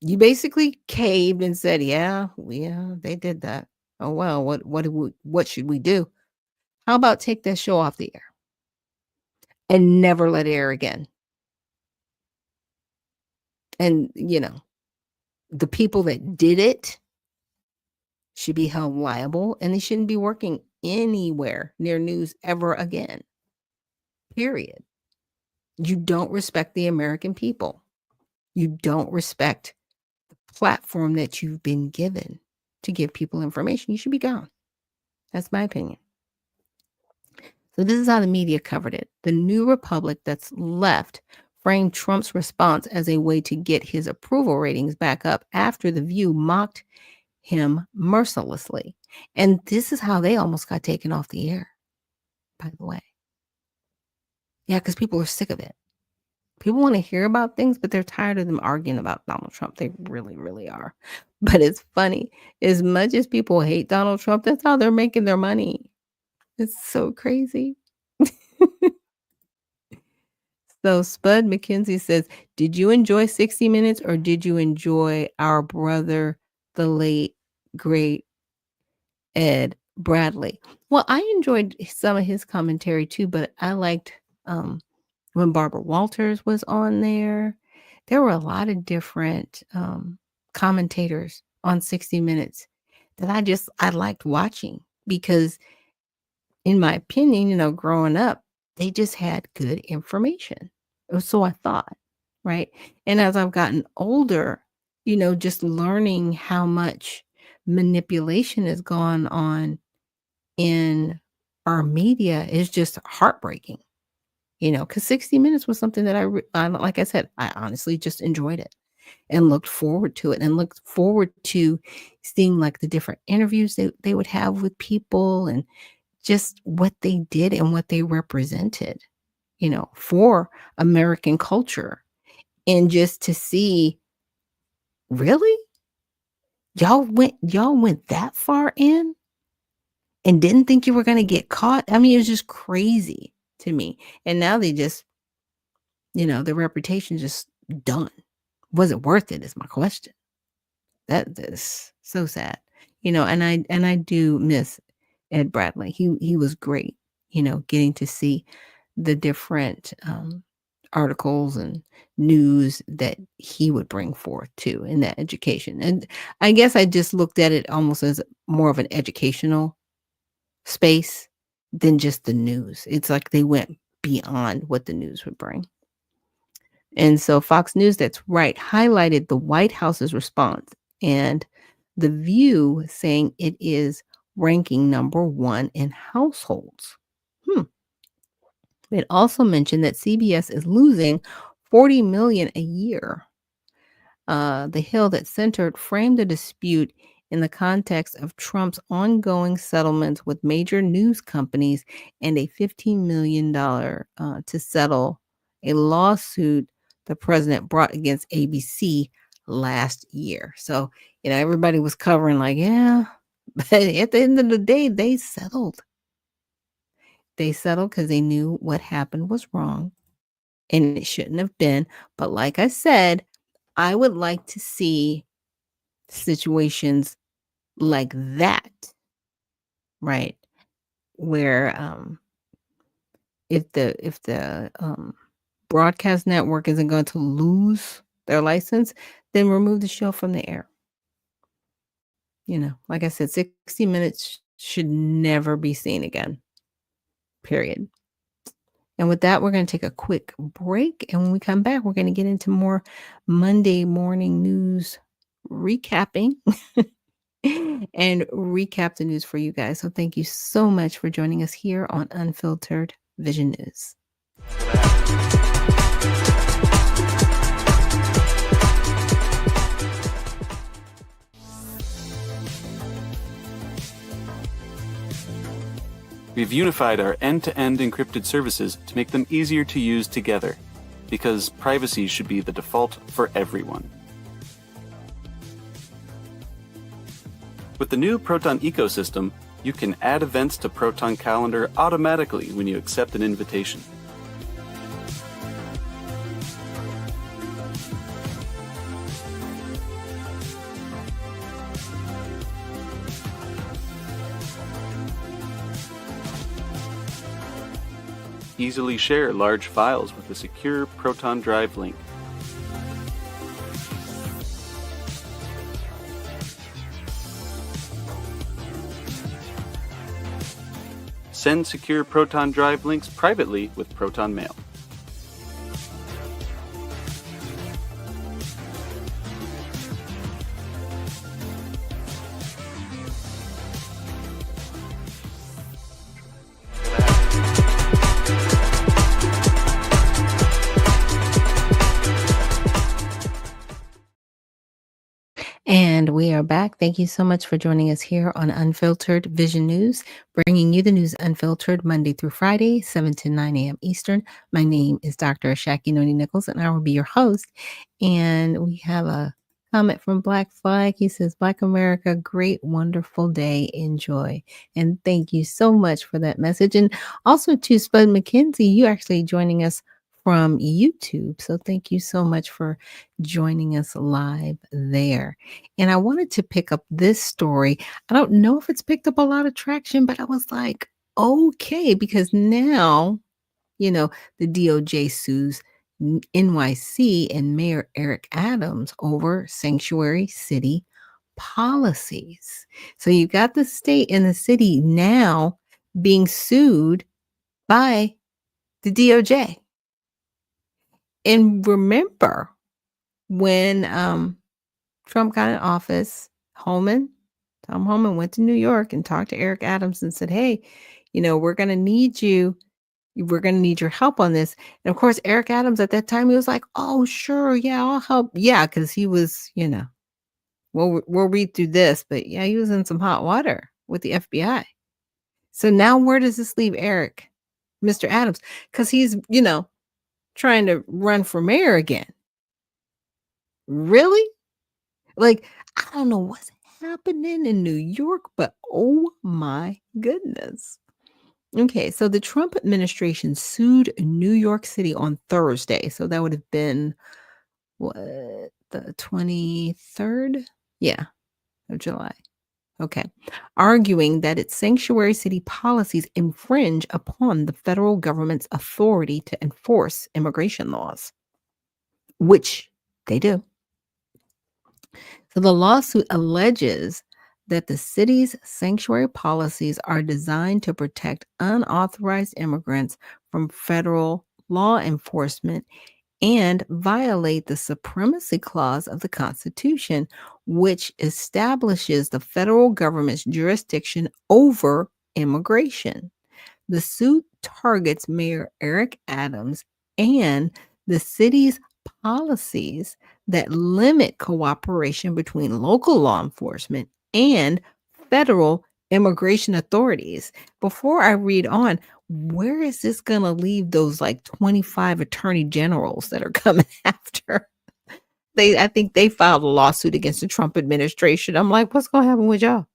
You basically caved and said, yeah, they did that. Oh, well, what should we do? How about take that show off the air and never let it air again? And, the people that did it should be held liable, and they shouldn't be working anywhere near news ever again. Period. You don't respect the American people. You don't respect the platform that you've been given to give people information. You should be gone. That's my opinion. So this is how the media covered it. The New Republic that's left framed Trump's response as a way to get his approval ratings back up after The View mocked him mercilessly. And this is how they almost got taken off the air, by the way. Yeah, because people are sick of it. People want to hear about things, but they're tired of them arguing about Donald Trump. They really, really are. But it's funny. As much as people hate Donald Trump, that's how they're making their money. It's so crazy. So Spud McKenzie says, did you enjoy 60 Minutes or did you enjoy our brother, the late, great Ed Bradley? Well, I enjoyed some of his commentary too, but I liked when Barbara Walters was on there. There were a lot of different commentators on 60 Minutes that I liked watching because, in my opinion, growing up, they just had good information. So I thought, right? And as I've gotten older, just learning how much manipulation has gone on in our media is just heartbreaking, because 60 Minutes was something that like I said, I honestly just enjoyed it and looked forward to it and looked forward to seeing like the different interviews they would have with people and just what they did and what they represented, for American culture. And just to see, really? Y'all went that far in and didn't think you were going to get caught? I mean, it was just crazy to me. And now they just, their reputation just done. Was it worth it is my question. That is so sad. And I do miss Ed Bradley. He was great, getting to see the different articles and news that he would bring forth too in that education. And I guess I just looked at it almost as more of an educational space than just the news. It's like they went beyond what the news would bring. And so Fox News, that's right, highlighted the White House's response and The View saying it is ranking number 1 in households. It also mentioned that CBS is losing $40 million a year. The Hill that centered framed the dispute in the context of Trump's ongoing settlements with major news companies and a $15 million to settle a lawsuit the president brought against ABC last year. So, everybody was covering like, yeah, but at the end of the day, they settled. They settled because they knew what happened was wrong and it shouldn't have been. But like I said, I would like to see situations like that, right? Where if the broadcast network isn't going to lose their license, then remove the show from the air. Like I said, 60 Minutes should never be seen again. Period. And with that, we're going to take a quick break. And when we come back, we're going to get into more Monday morning news recapping and recap the news for you guys. So thank you so much for joining us here on Unfiltered Vision News. We've unified our end-to-end encrypted services to make them easier to use together, because privacy should be the default for everyone. With the new Proton ecosystem, you can add events to Proton Calendar automatically when you accept an invitation. Easily share large files with a secure Proton Drive link. Send secure Proton Drive links privately with Proton Mail. And we are back. Thank you so much for joining us here on Unfiltered Vision News, bringing you the news unfiltered Monday through Friday, 7 to 9 a.m. Eastern. My name is Dr. Ashaki Noni Nichols, and I will be your host. And we have a comment from Black Flag. He says, Black America, great, wonderful day. Enjoy. And thank you so much for that message. And also to Spud McKenzie, you actually joining us from YouTube. So thank you so much for joining us live there. And I wanted to pick up this story. I don't know if it's picked up a lot of traction, but I was like, okay, because now, the DOJ sues NYC and Mayor Eric Adams over sanctuary city policies. So you got the state and the city now being sued by the DOJ. And remember when Trump got in office, Tom Homan went to New York and talked to Eric Adams and said, hey, we're going to need you. We're going to need your help on this. And of course, Eric Adams at that time, he was like, oh, sure. Yeah, I'll help. Yeah, because he was, we'll read through this. But yeah, he was in some hot water with the FBI. So now where does this leave Eric, Mr. Adams? Because he's, trying to run for mayor again. Really? Like, I don't know what's happening in New York, but oh my goodness. Okay, so the Trump administration sued New York City on Thursday. So that would have been the 23rd? Yeah, of July. Okay. Arguing that its sanctuary city policies infringe upon the federal government's authority to enforce immigration laws, which they do. So the lawsuit alleges that the city's sanctuary policies are designed to protect unauthorized immigrants from federal law enforcement and violate the supremacy clause of the Constitution, which establishes the federal government's jurisdiction over immigration. The suit targets Mayor Eric Adams and the city's policies that limit cooperation between local law enforcement and federal immigration authorities. Before I read on, where is this going to leave those like 25 attorney generals that are coming after? I think they filed a lawsuit against the Trump administration. I'm like, what's going to happen with y'all?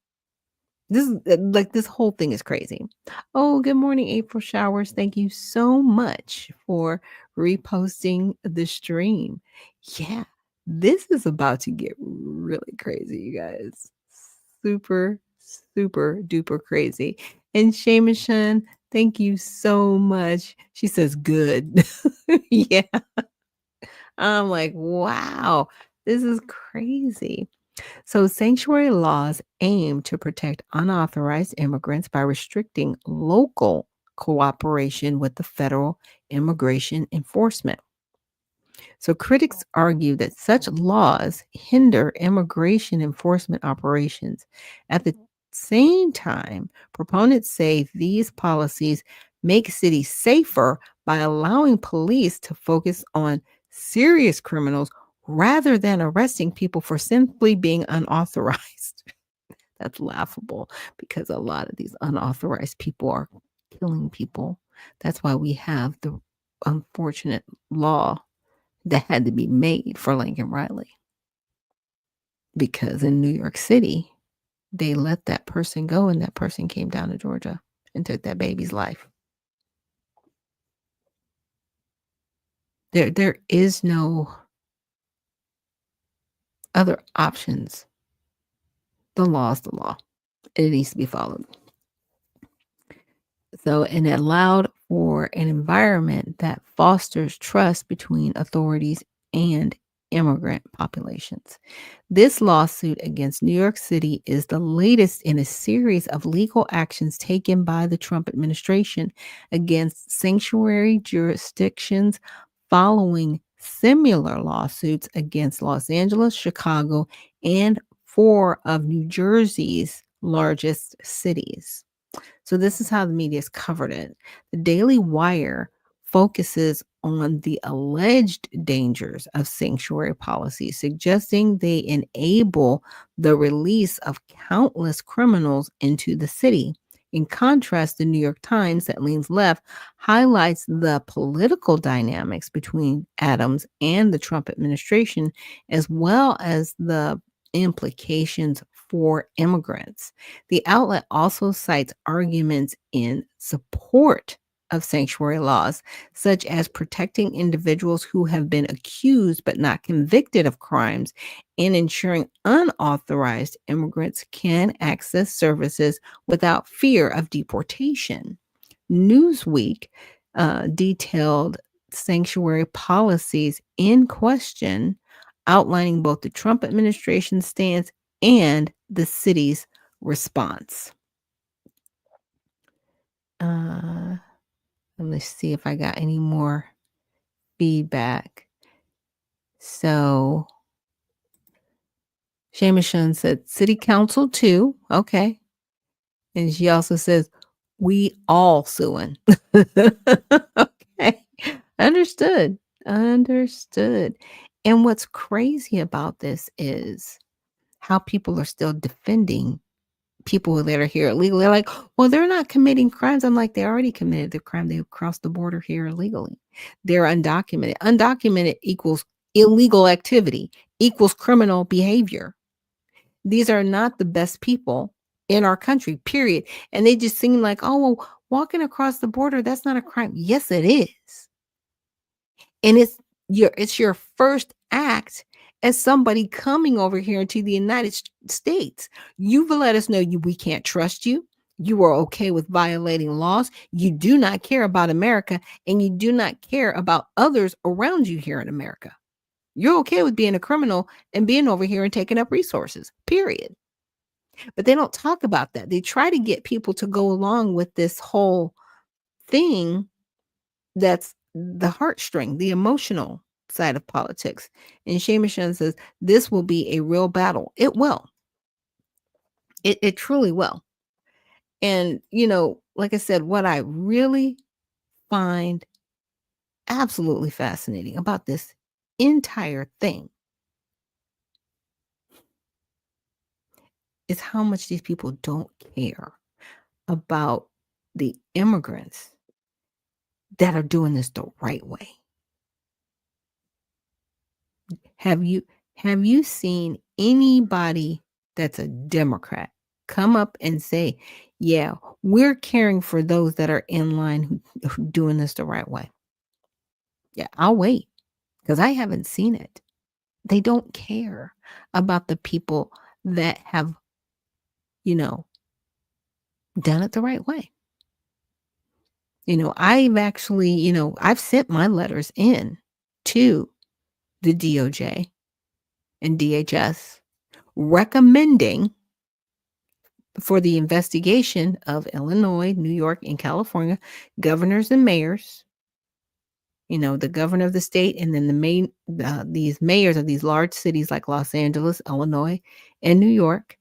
This whole thing is crazy. Oh, good morning, April Showers. Thank you so much for reposting the stream. Yeah, this is about to get really crazy, you guys. Super, super duper crazy. And Shamashan, thank you so much. She says, good. Yeah. I'm like, wow, this is crazy. So, sanctuary laws aim to protect unauthorized immigrants by restricting local cooperation with the federal immigration enforcement. So, critics argue that such laws hinder immigration enforcement operations. At the same time, proponents say these policies make cities safer by allowing police to focus on serious criminals rather than arresting people for simply being unauthorized. That's laughable because a lot of these unauthorized people are killing people. That's why we have the unfortunate law that had to be made for Lincoln Riley. Because in New York City, they let that person go and that person came down to Georgia and took that baby's life. There is no other options. The law is the law. It needs to be followed. So, and it allowed for an environment that fosters trust between authorities and immigrant populations. This lawsuit against New York City is the latest in a series of legal actions taken by the Trump administration against sanctuary jurisdictions following similar lawsuits against Los Angeles, Chicago, and 4 of New Jersey's largest cities. So this is how the media's covered it. The Daily Wire focuses on the alleged dangers of sanctuary policies, suggesting they enable the release of countless criminals into the city. In contrast, the New York Times, that leans left, highlights the political dynamics between Adams and the Trump administration, as well as the implications for immigrants. The outlet also cites arguments in support of sanctuary laws, such as protecting individuals who have been accused but not convicted of crimes and ensuring unauthorized immigrants can access services without fear of deportation. Newsweek detailed sanctuary policies in question, outlining both the Trump administration's stance and the city's response. Let's see if I got any more feedback. So Shama Shun said city council too. Okay. And she also says, we all suing. Okay. Understood. And what's crazy about this is how people are still defending people that are here illegally. They're like, well, they're not committing crimes. I'm like, they already committed the crime. They crossed the border here illegally. They're undocumented. Undocumented equals illegal activity, equals criminal behavior. These are not the best people in our country, period. And they just seem like, oh, well, walking across the border, that's not a crime. Yes, it is. And it's your first act as somebody coming over here to the United States. You've let us know we can't trust you. You are okay with violating laws. You do not care about America, and you do not care about others around you here in America. You're okay with being a criminal and being over here and taking up resources, period. But they don't talk about that. They try to get people to go along with this whole thing that's the heartstring, the emotional side of politics. And Shamashan says, this will be a real battle. It will. It truly will. And, like I said, what I really find absolutely fascinating about this entire thing is how much these people don't care about the immigrants that are doing this the right way. Have you seen anybody that's a Democrat come up and say, yeah, we're caring for those that are in line who doing this the right way? Yeah, I'll wait, because I haven't seen it. They don't care about the people that have, done it the right way. I've actually, I've sent my letters in to the DOJ and DHS recommending for the investigation of Illinois, New York, and California governors and mayors, the governor of the state, and then these mayors of these large cities like Los Angeles, Illinois, and New York,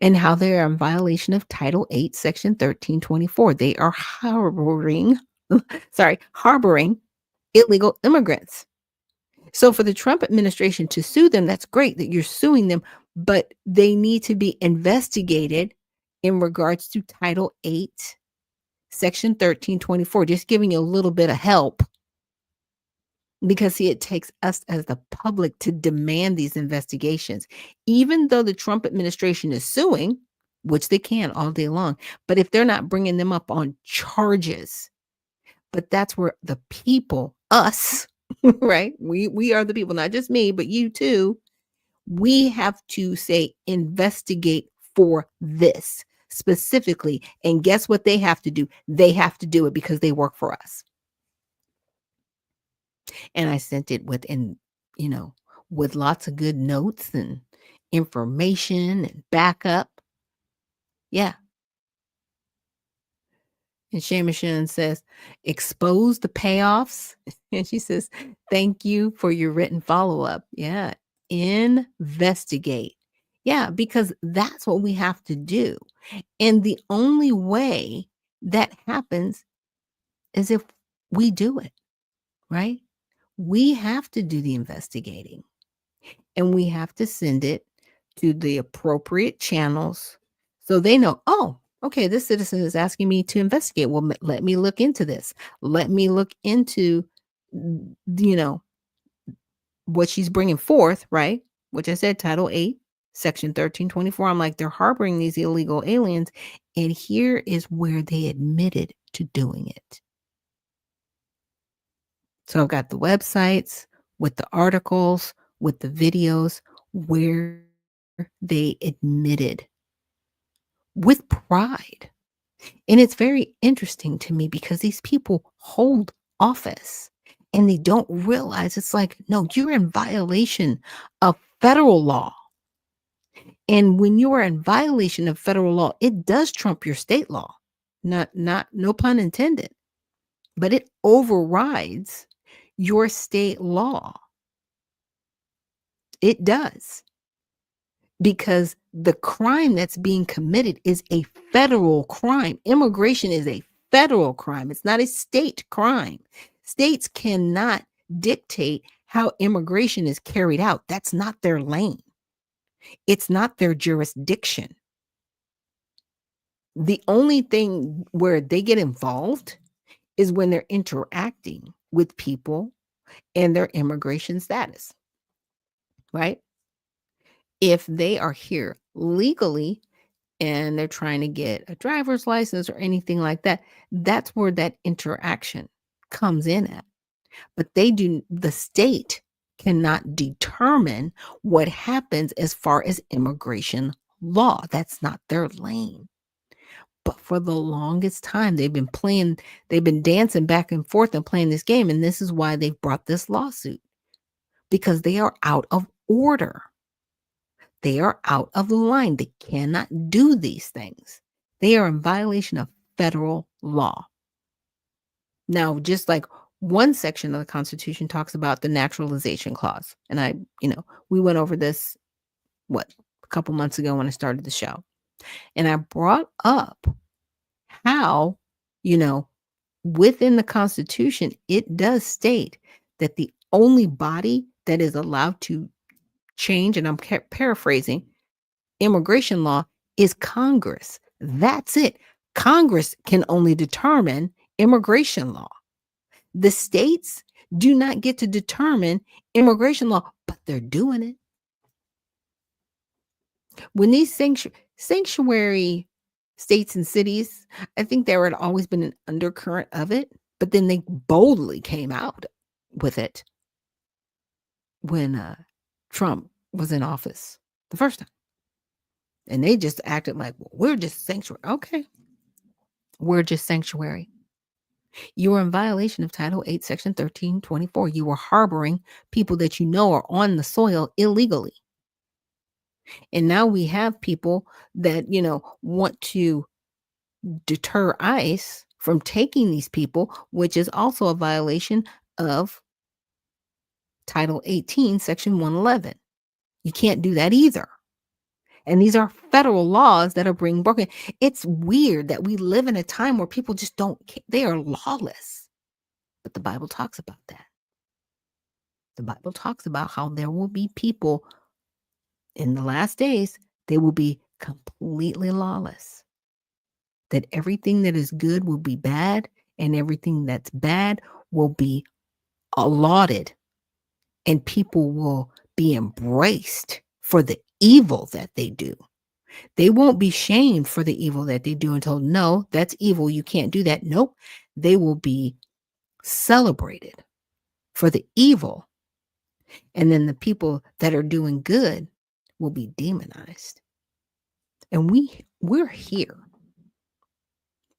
and how they are in violation of Title 8, Section 1324. They are harboring illegal immigrants. So for the Trump administration to sue them, that's great that you're suing them, but they need to be investigated in regards to Title 8, Section 1324, just giving you a little bit of help. Because it takes us as the public to demand these investigations, even though the Trump administration is suing, which they can all day long. But if they're not bringing them up on charges, but that's where the people, us, right? We are the people, not just me, but you too. We have to say, investigate for this. specifically. And guess what they have to do? They have to do it because they work for us. And I sent it with lots of good notes and information and backup. Yeah. And Shamashan says, expose the payoffs. And she says, thank you for your written follow-up. Yeah. Investigate. Yeah, because that's what we have to do. And the only way that happens is if we do it, right? We have to do the investigating. And we have to send it to the appropriate channels so they know, oh, okay, this citizen is asking me to investigate. Well, let me look into this. Let me look into, what she's bringing forth, right? Which I said, Title 8, Section 1324. I'm like, they're harboring these illegal aliens. And here is where they admitted to doing it. So I've got the websites with the articles, with the videos where they admitted with pride. And it's very interesting to me because these people hold office and they don't realize it's like, no, you're in violation of federal law. And when you are in violation of federal law, it does trump your state law. No pun intended. But it overrides your state law. It does. Because the crime that's being committed is a federal crime. Immigration is a federal crime. It's not a state crime. States cannot dictate how immigration is carried out. That's not their lane. It's not their jurisdiction. The only thing where they get involved is when they're interacting with people and their immigration status, right? If they are here legally and they're trying to get a driver's license or anything like that, that's where that interaction comes in at. But the state cannot determine what happens as far as immigration law. That's not their lane. But for the longest time, they've been dancing back and forth and playing this game. And this is why they've brought this lawsuit, because they are out of order. They are out of line. They cannot do these things. They are in violation of federal law. Now, just like one section of the Constitution talks about the naturalization clause. And we went over this, a couple months ago when I started the show. And I brought up how, within the Constitution, it does state that the only body that is allowed to change, and I'm paraphrasing, immigration law is Congress. That's it. Congress can only determine immigration law. The states do not get to determine immigration law, but they're doing it. When these sanctuary states and cities, I think there had always been an undercurrent of it, but then they boldly came out with it when Trump was in office the first time. And they just acted like, well, we're just sanctuary. Okay. We're just sanctuary. You are in violation of Title 8, Section 1324. You are harboring people that you know are on the soil illegally. And now we have people that, want to deter ICE from taking these people, which is also a violation of Title 18, Section 111. You can't do that either. And these are federal laws that are being broken. It's weird that we live in a time where people just they are lawless. But the Bible talks about that. The Bible talks about how there will be people in the last days, they will be completely lawless. That everything that is good will be bad, and everything that's bad will be lauded, and people will be embraced for the evil that they do. They won't be shamed for the evil that they do and told, no, that's evil. You can't do that. Nope. They will be celebrated for the evil. And then the people that are doing good will be demonized. And we're here.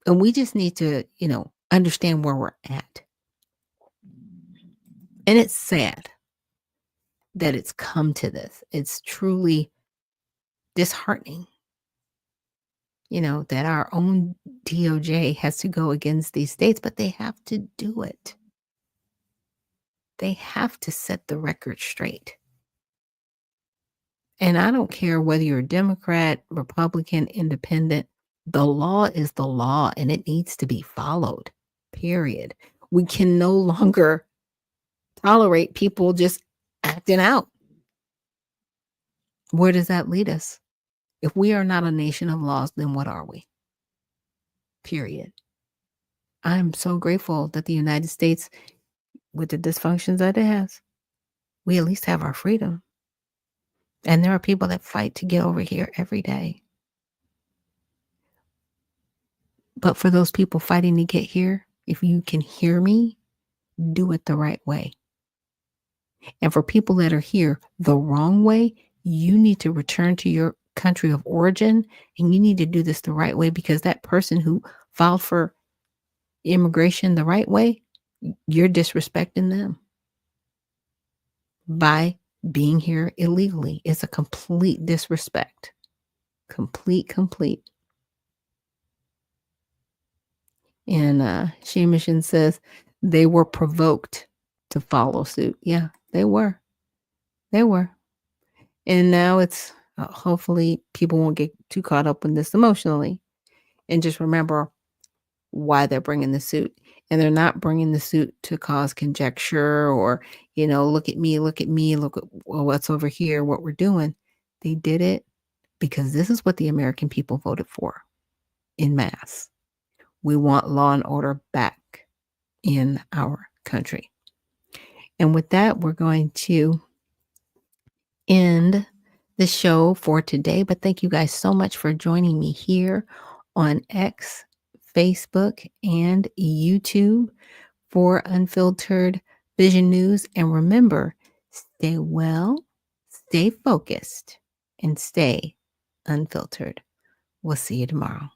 And we just need to, understand where we're at. And it's sad that it's come to this. It's truly disheartening, that our own DOJ has to go against these states, but they have to do it. They have to set the record straight. And I don't care whether you're a Democrat, Republican, Independent, the law is the law and it needs to be followed, period. We can no longer tolerate people just acting out. Where does that lead us? If we are not a nation of laws, then what are we? Period. I'm so grateful that the United States, with the dysfunctions that it has, we at least have our freedom. And there are people that fight to get over here every day. But for those people fighting to get here, if you can hear me, do it the right way. And for people that are here the wrong way, you need to return to your country of origin, and you need to do this the right way, because that person who filed for immigration the right way, you're disrespecting them by being here illegally. It's a complete disrespect. Complete. And Shemishin says they were provoked to follow suit. Yeah, they were. And now it's hopefully people won't get too caught up in this emotionally, and just remember why they're bringing the suit. And they're not bringing the suit to cause conjecture or, look at me, look at what's over here, what we're doing. They did it because this is what the American people voted for en masse. We want law and order back in our country. And with that, we're going to end the show for today. But thank you guys so much for joining me here on X, Facebook, and YouTube for Unfiltered Vision News. And remember, stay well, stay focused, and stay unfiltered. We'll see you tomorrow.